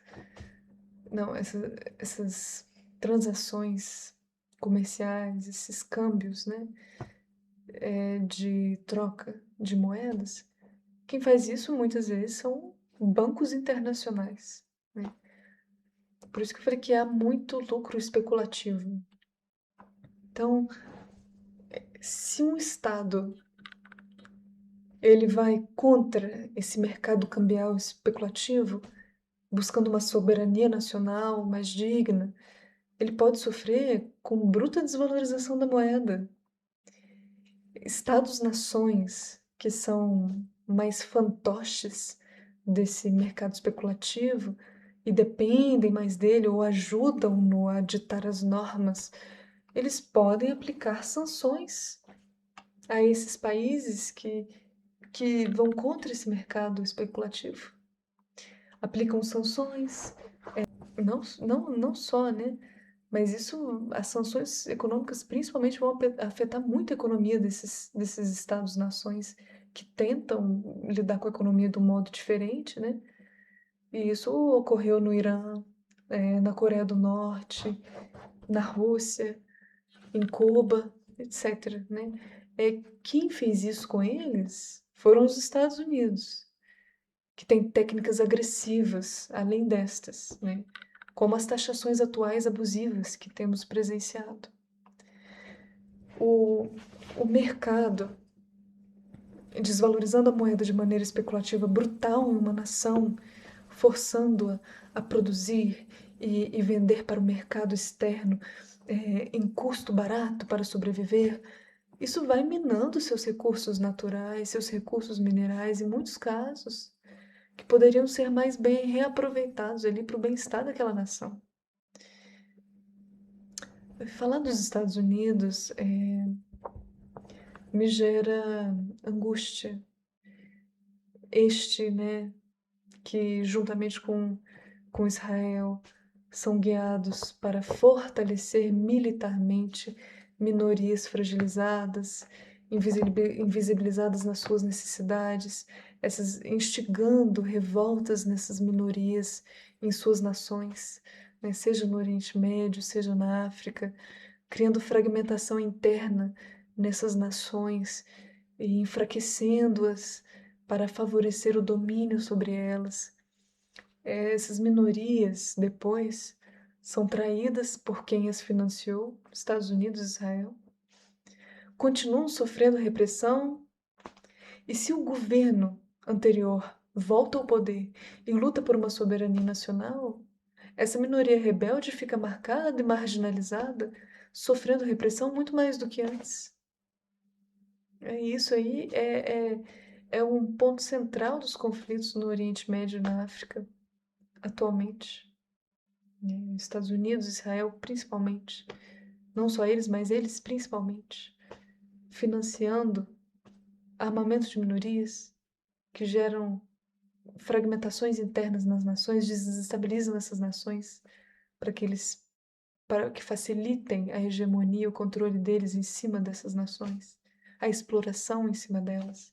não, essas transações comerciais, esses câmbios, né, de troca de moedas, quem faz isso muitas vezes são bancos internacionais, né? Por isso que eu falei que há muito lucro especulativo. Então, se um Estado ele vai contra esse mercado cambial especulativo, buscando uma soberania nacional mais digna, ele pode sofrer com bruta desvalorização da moeda. Estados-nações que são mais fantoches desse mercado especulativo e dependem mais dele ou ajudam-no a ditar as normas, eles podem aplicar sanções a esses países que vão contra esse mercado especulativo. Aplicam sanções, não só, né? Mas isso, as sanções econômicas principalmente vão afetar muito a economia desses estados-nações que tentam lidar com a economia de um modo diferente, né? E isso ocorreu no Irã, na Coreia do Norte, na Rússia, em Cuba, etc., né? Quem fez isso com eles foram os Estados Unidos, que têm técnicas agressivas além destas, né? Como as taxações atuais abusivas que temos presenciado. O mercado, desvalorizando a moeda de maneira especulativa brutal em uma nação, forçando-a a produzir e vender para o mercado externo em custo barato para sobreviver, isso vai minando seus recursos naturais, seus recursos minerais, em muitos casos, que poderiam ser mais bem reaproveitados ali para o bem-estar daquela nação. Falar dos Estados Unidos me gera angústia. Né, que juntamente com Israel são guiados para fortalecer militarmente minorias fragilizadas, invisibilizadas nas suas necessidades, instigando revoltas nessas minorias em suas nações, né, seja no Oriente Médio, seja na África, criando fragmentação interna nessas nações e enfraquecendo-as para favorecer o domínio sobre elas. Essas minorias, depois, são traídas por quem as financiou, Estados Unidos e Israel, continuam sofrendo repressão, e se o governo anterior volta ao poder e luta por uma soberania nacional, essa minoria rebelde fica marcada e marginalizada, sofrendo repressão muito mais do que antes. Isso aí é um ponto central dos conflitos no Oriente Médio e na África, atualmente. Estados Unidos, Israel, principalmente. Não só eles, mas eles principalmente. Financiando armamento de minorias que geram fragmentações internas nas nações, desestabilizam essas nações para que facilitem a hegemonia, o controle deles em cima dessas nações, a exploração em cima delas.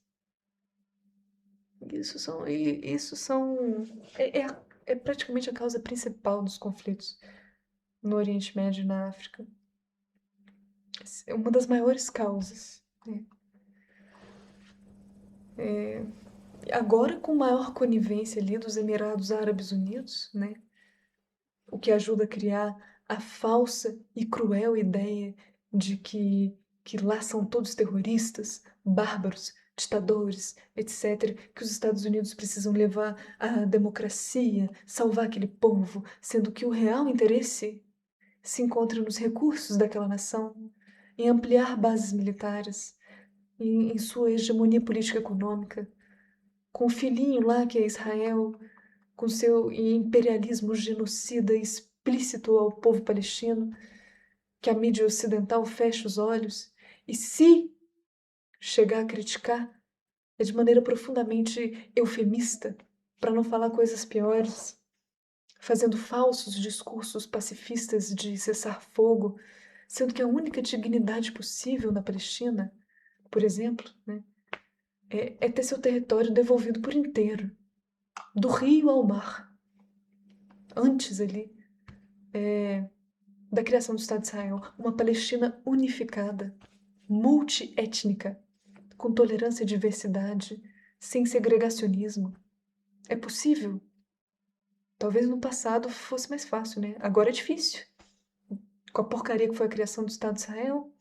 É praticamente a causa principal dos conflitos no Oriente Médio e na África. É uma das maiores causas, né? Agora com maior conivência ali dos Emirados Árabes Unidos, né? O que ajuda a criar a falsa e cruel ideia de que lá são todos terroristas, bárbaros, ditadores, etc., que os Estados Unidos precisam levar a democracia, salvar aquele povo, sendo que o real interesse se encontra nos recursos daquela nação, em ampliar bases militares, em sua hegemonia política econômica, com o filhinho lá que é Israel, com seu imperialismo genocida explícito ao povo palestino, que a mídia ocidental fecha os olhos, e se chegar a criticar, é de maneira profundamente eufemista, para não falar coisas piores, fazendo falsos discursos pacifistas de cessar-fogo, sendo que a única dignidade possível na Palestina, por exemplo, né, é ter seu território devolvido por inteiro, do rio ao mar. Antes ali da criação do Estado de Israel, uma Palestina unificada, multiétnica, com tolerância e diversidade, sem segregacionismo. É possível? Talvez no passado fosse mais fácil, né? Agora é difícil. Com a porcaria que foi a criação do Estado de Israel,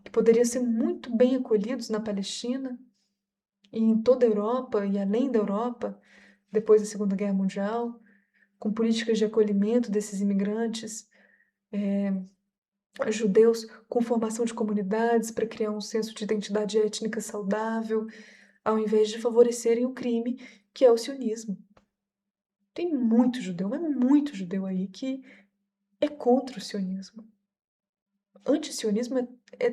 que poderia ser muito bem acolhidos na Palestina e em toda a Europa e além da Europa, depois da Segunda Guerra Mundial, com políticas de acolhimento desses imigrantes, judeus com formação de comunidades para criar um senso de identidade étnica saudável, ao invés de favorecerem o crime, que é o sionismo. Tem muito judeu, mas muito judeu aí que é contra o sionismo. Antissionismo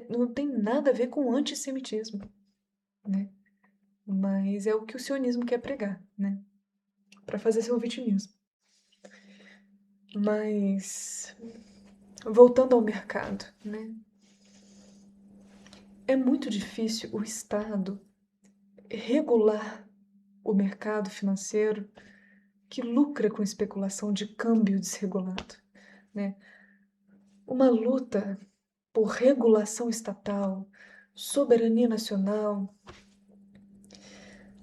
não tem nada a ver com antissemitismo, né? Mas é o que o sionismo quer pregar, né? Para fazer seu vitimismo. Mas voltando ao mercado, né? É muito difícil o Estado regular o mercado financeiro que lucra com especulação de câmbio desregulado, né? Uma luta por regulação estatal, soberania nacional,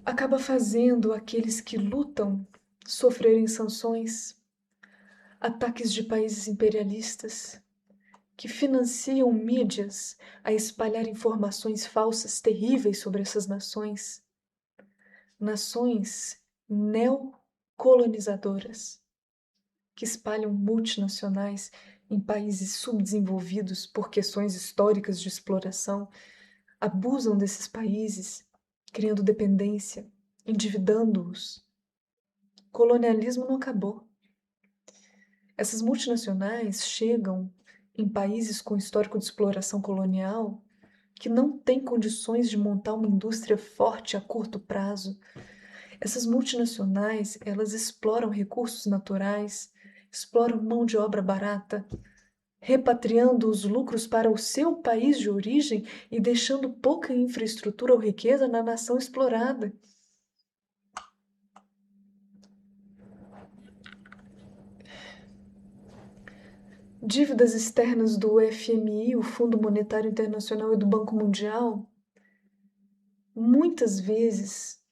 acaba fazendo aqueles que lutam sofrerem sanções, ataques de países imperialistas que financiam mídias a espalhar informações falsas terríveis sobre essas nações, nações neocolonizadoras que espalham multinacionais em países subdesenvolvidos por questões históricas de exploração, abusam desses países, criando dependência, endividando-os. Colonialismo não acabou. Essas multinacionais chegam em países com histórico de exploração colonial que não têm condições de montar uma indústria forte a curto prazo. Essas multinacionais, elas exploram recursos naturais, exploram mão de obra barata, repatriando os lucros para o seu país de origem e deixando pouca infraestrutura ou riqueza na nação explorada. Dívidas externas do FMI, o Fundo Monetário Internacional e do Banco Mundial, muitas vezes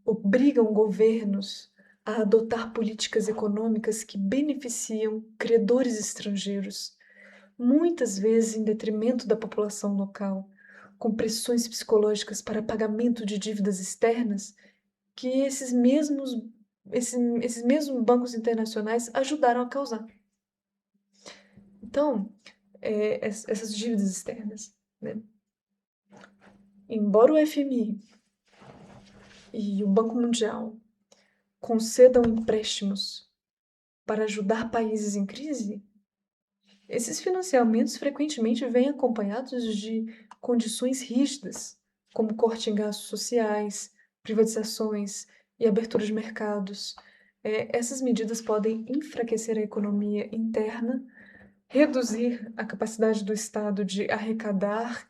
obrigam governos a adotar políticas econômicas que beneficiam credores estrangeiros, muitas vezes em detrimento da população local, com pressões psicológicas para pagamento de dívidas externas que esses mesmos bancos internacionais ajudaram a causar. Então, essas dívidas externas, né? Embora o FMI e o Banco Mundial concedam empréstimos para ajudar países em crise, esses financiamentos frequentemente vêm acompanhados de condições rígidas, como corte em gastos sociais, privatizações e abertura de mercados. Essas medidas podem enfraquecer a economia interna, reduzir a capacidade do Estado de arrecadar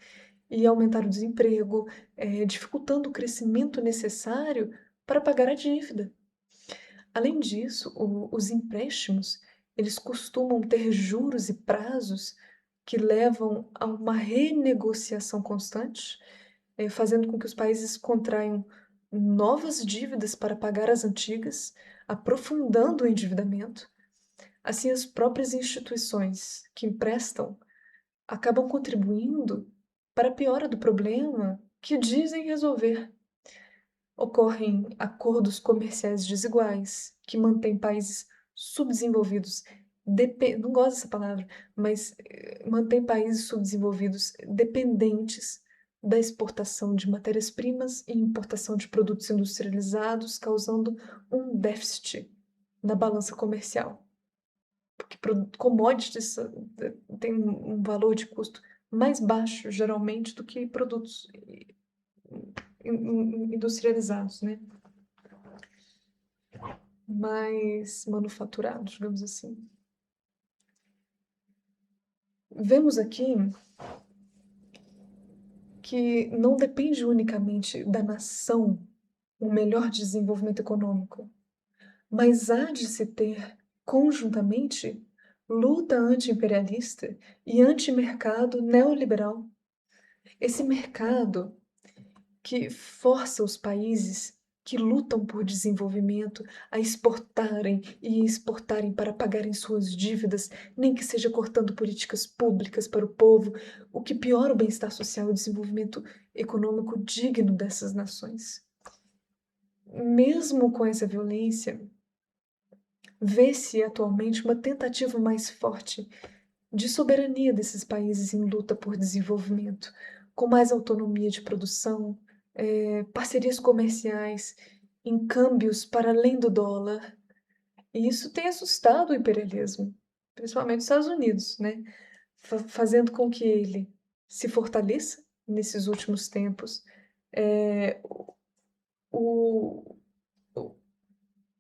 e aumentar o desemprego, dificultando o crescimento necessário para pagar a dívida. Além disso, os empréstimos, eles costumam ter juros e prazos que levam a uma renegociação constante, fazendo com que os países contraiam novas dívidas para pagar as antigas, aprofundando o endividamento. Assim, as próprias instituições que emprestam acabam contribuindo para a piora do problema que dizem resolver. Ocorrem acordos comerciais desiguais, que mantêm países subdesenvolvidos, não gosto dessa palavra, mas mantém países subdesenvolvidos dependentes da exportação de matérias-primas e importação de produtos industrializados, causando um déficit na balança comercial. Porque commodities têm um valor de custo mais baixo, geralmente, do que produtos industrializados, né? Mais manufaturados, digamos assim. Vemos aqui que não depende unicamente da nação o melhor desenvolvimento econômico, mas há de se ter, conjuntamente, luta anti-imperialista e anti-mercado neoliberal. Esse mercado que força os países que lutam por desenvolvimento a exportarem e exportarem para pagarem suas dívidas, nem que seja cortando políticas públicas para o povo, o que piora o bem-estar social e o desenvolvimento econômico digno dessas nações. Mesmo com essa violência, vê-se atualmente uma tentativa mais forte de soberania desses países em luta por desenvolvimento, com mais autonomia de produção, parcerias comerciais, em câmbios para além do dólar. E isso tem assustado o imperialismo, principalmente os Estados Unidos, né? Fazendo com que ele se fortaleça nesses últimos tempos. O, o-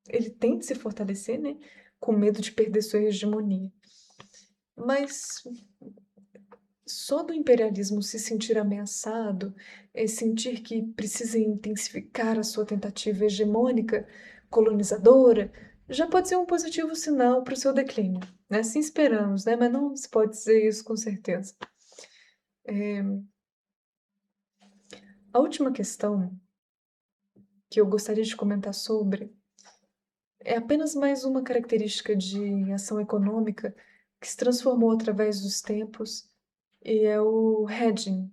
Ele tenta se fortalecer, né? Com medo de perder sua hegemonia. Mas só do imperialismo se sentir ameaçado, sentir que precisa intensificar a sua tentativa hegemônica, colonizadora, já pode ser um positivo sinal para o seu declínio, né? Assim esperamos, né? Mas não se pode dizer isso com certeza. A última questão que eu gostaria de comentar sobre é apenas mais uma característica de ação econômica que se transformou através dos tempos e é o hedging,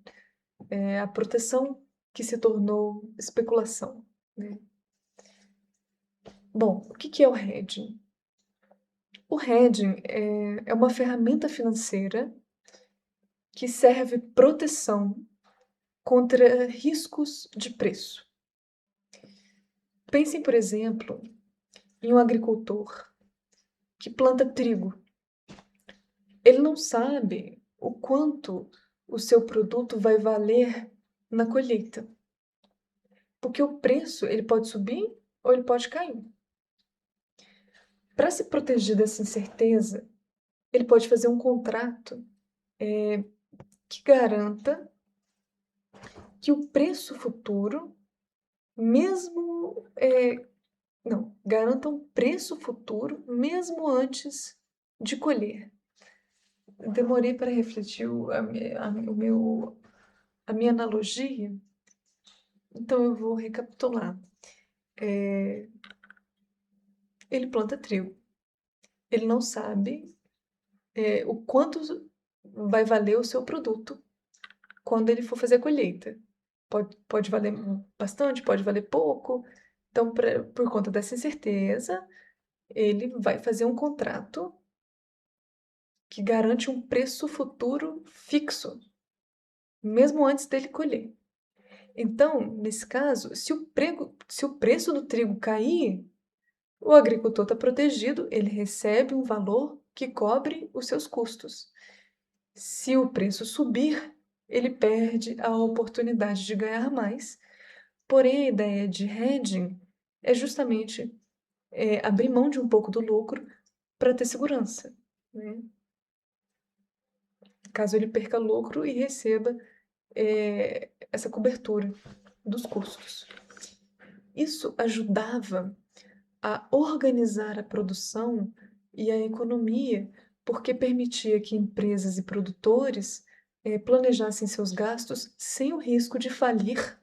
a proteção que se tornou especulação, né? Bom, o que é o hedging? O hedging é uma ferramenta financeira que serve proteção contra riscos de preço. Pensem, por exemplo, em um agricultor que planta trigo. Ele não sabe o quanto o seu produto vai valer na colheita, porque o preço ele pode subir ou ele pode cair. Para se proteger dessa incerteza, ele pode fazer um contrato que garanta que o preço futuro, mesmo não, garanta um preço futuro mesmo antes de colher. Demorei para refletir a minha analogia, então eu vou recapitular. ele planta trigo. Ele não sabe, o quanto vai valer o seu produto quando ele for fazer a colheita. Pode valer bastante, pode valer pouco. Então, por conta dessa incerteza, ele vai fazer um contrato que garante um preço futuro fixo, mesmo antes dele colher. Então, nesse caso, se o preço do trigo cair, o agricultor está protegido, ele recebe um valor que cobre os seus custos. Se o preço subir, ele perde a oportunidade de ganhar mais. Porém, a ideia de hedging é justamente abrir mão de um pouco do lucro para ter segurança, né? Caso ele perca lucro e receba essa cobertura dos custos. Isso ajudava a organizar a produção e a economia, porque permitia que empresas e produtores planejassem seus gastos sem o risco de falir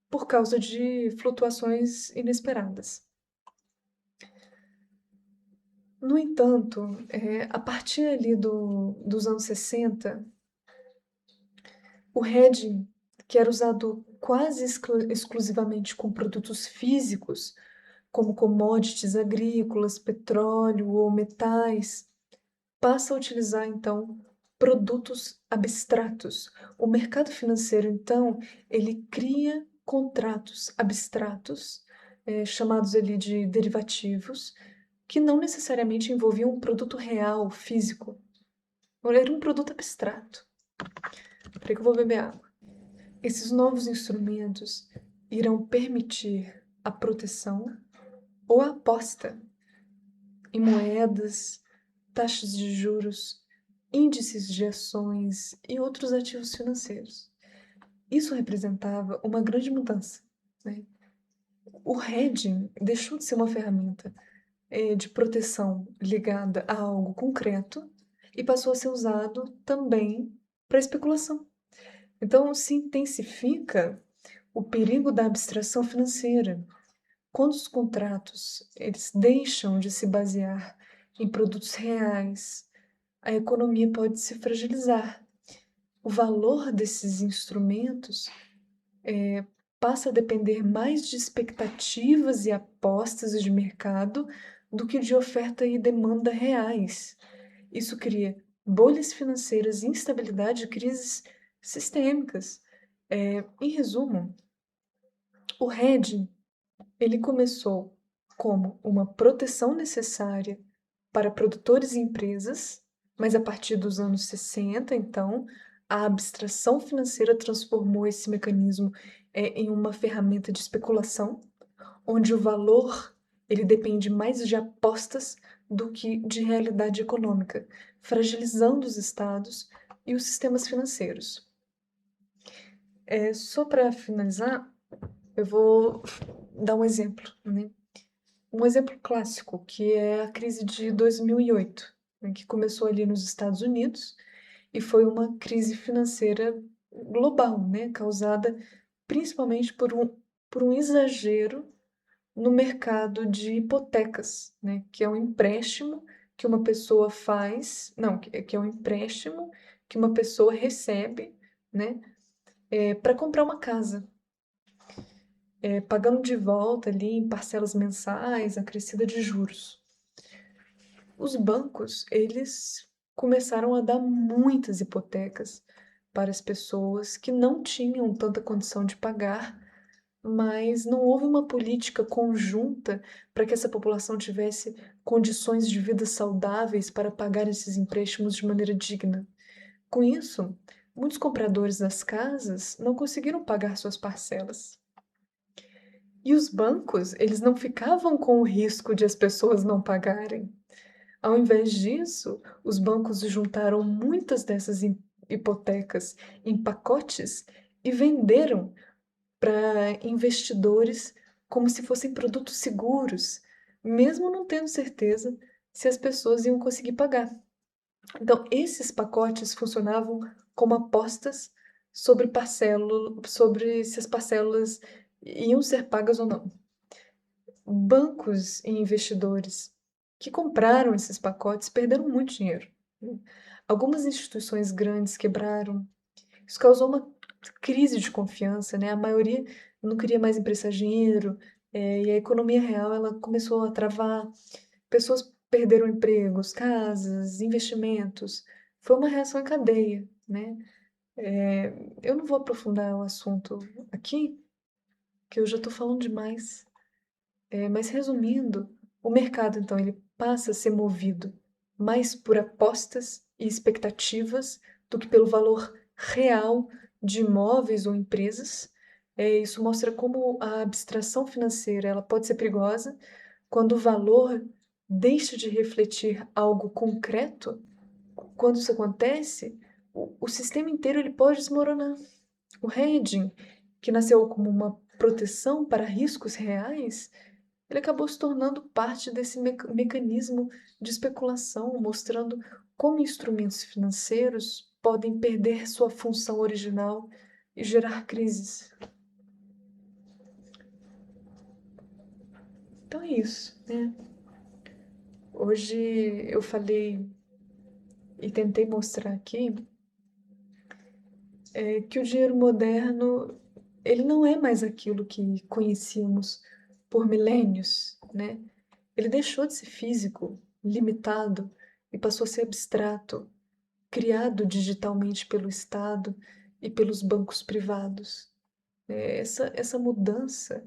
por causa de flutuações inesperadas. No entanto, a partir ali dos anos 60, o hedging, que era usado quase exclusivamente com produtos físicos, como commodities agrícolas, petróleo ou metais, passa a utilizar então produtos abstratos. O mercado financeiro, então, ele cria contratos abstratos, chamados ali de derivativos, que não necessariamente envolviam um produto real, físico. Era um produto abstrato. Peraí que eu vou beber água. Esses novos instrumentos irão permitir a proteção ou a aposta em moedas, taxas de juros, índices de ações e outros ativos financeiros. Isso representava uma grande mudança, né? O hedging deixou de ser uma ferramenta de proteção ligada a algo concreto e passou a ser usado também para especulação. Então, se intensifica o perigo da abstração financeira. Quando os contratos eles deixam de se basear em produtos reais, a economia pode se fragilizar. O valor desses instrumentos passa a depender mais de expectativas e apostas de mercado do que de oferta e demanda reais. Isso cria bolhas financeiras, instabilidade e crises sistêmicas. Em resumo, o hedging ele começou como uma proteção necessária para produtores e empresas, mas a partir dos anos 60, então, a abstração financeira transformou esse mecanismo em uma ferramenta de especulação, onde o valor ele depende mais de apostas do que de realidade econômica, fragilizando os estados e os sistemas financeiros. Só para finalizar, eu vou dar um exemplo, né? Um exemplo clássico, que é a crise de 2008, né, que começou ali nos Estados Unidos e foi uma crise financeira global, né, causada principalmente por um exagero no mercado de hipotecas, né, que é um empréstimo que uma pessoa faz, não, que é um empréstimo que uma pessoa recebe, né, para comprar uma casa. Pagando de volta ali em parcelas mensais, acrescida de juros. Os bancos, eles começaram a dar muitas hipotecas para as pessoas que não tinham tanta condição de pagar, mas não houve uma política conjunta para que essa população tivesse condições de vida saudáveis para pagar esses empréstimos de maneira digna. Com isso, muitos compradores das casas não conseguiram pagar suas parcelas. E os bancos, eles não ficavam com o risco de as pessoas não pagarem. Ao invés disso, os bancos juntaram muitas dessas hipotecas em pacotes e venderam para investidores como se fossem produtos seguros, mesmo não tendo certeza se as pessoas iam conseguir pagar. Então, esses pacotes funcionavam como apostas sobre se as parcelas iam ser pagas ou não. bancos e investidores que compraram esses pacotes perderam muito dinheiro, né. Algumas instituições grandes quebraram, isso causou uma crise de confiança, né, a maioria não queria mais emprestar dinheiro, e a economia real ela começou a travar, pessoas perderam empregos, casas, investimentos, foi uma reação em cadeia, né. Eu não vou aprofundar o assunto aqui, que eu já estou falando demais. Mas resumindo, o mercado então ele passa a ser movido mais por apostas e expectativas do que pelo valor real de imóveis ou empresas. Isso mostra como a abstração financeira ela pode ser perigosa quando o valor deixa de refletir algo concreto. Quando isso acontece, o sistema inteiro ele pode desmoronar. O hedging, que nasceu como uma proteção para riscos reais, ele acabou se tornando parte desse mecanismo de especulação, mostrando como instrumentos financeiros podem perder sua função original e gerar crises. Então é isso, né? Hoje eu falei e tentei mostrar aqui que o dinheiro moderno ele não é mais aquilo que conhecíamos por milênios, né? Ele deixou de ser físico, limitado e passou a ser abstrato, criado digitalmente pelo Estado e pelos bancos privados. Essa mudança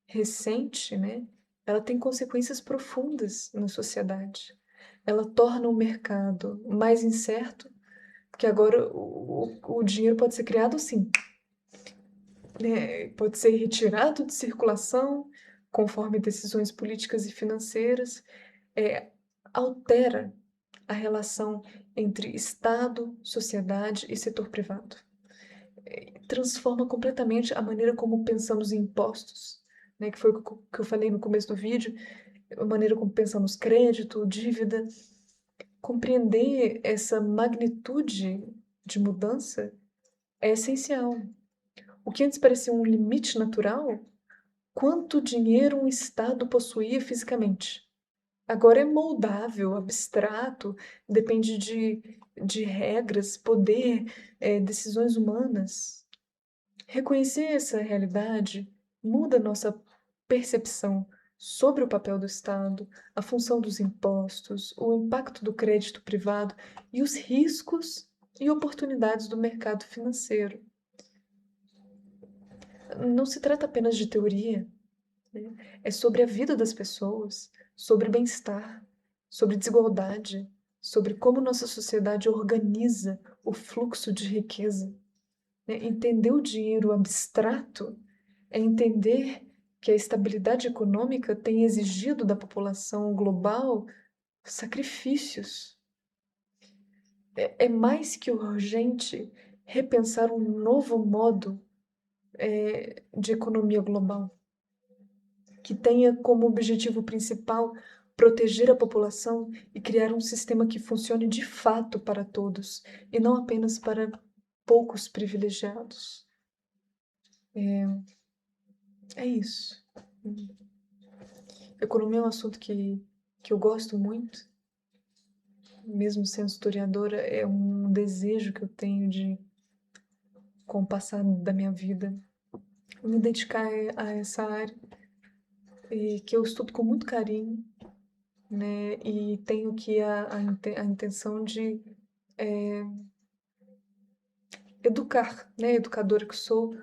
recente, né, ela tem consequências profundas na sociedade. Ela torna o mercado mais incerto, porque agora o dinheiro pode ser criado assim, né, pode ser retirado de circulação conforme decisões políticas e financeiras, eh, altera a relação entre Estado, sociedade e setor privado. Transforma completamente a maneira como pensamos em impostos, né, que foi o que eu falei no começo do vídeo, a maneira como pensamos crédito, dívida. Compreender essa magnitude de mudança é essencial. O que antes parecia um limite natural, quanto dinheiro um Estado possuía fisicamente. Agora é moldável, abstrato, depende de regras, poder, decisões humanas. Reconhecer essa realidade muda nossa percepção sobre o papel do Estado, a função dos impostos, o impacto do crédito privado e os riscos e oportunidades do mercado financeiro. Não se trata apenas de teoria, né? É sobre a vida das pessoas, sobre bem-estar, sobre desigualdade, sobre como nossa sociedade organiza o fluxo de riqueza, né? Entender o dinheiro abstrato é entender que a estabilidade econômica tem exigido da população global sacrifícios. É mais que urgente repensar um novo modo, de economia global, que tenha como objetivo principal proteger a população e criar um sistema que funcione de fato para todos, e não apenas para poucos privilegiados. É isso. Economia é um assunto que eu gosto muito, mesmo sendo historiadora, é um desejo que eu tenho de, com o passar da minha vida, me dedicar a essa área, e que eu estudo com muito carinho, né? E tenho que a intenção de educar, né? Educadora que sou,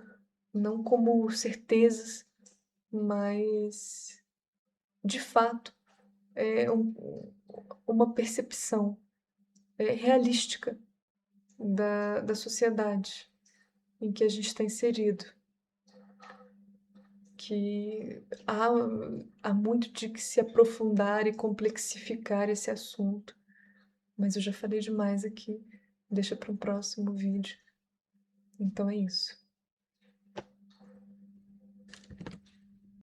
não como certezas, mas de fato é uma percepção realística da sociedade em que a gente está inserido, que há muito de que se aprofundar e complexificar esse assunto, mas eu já falei demais aqui, deixa para um próximo vídeo. Então é isso.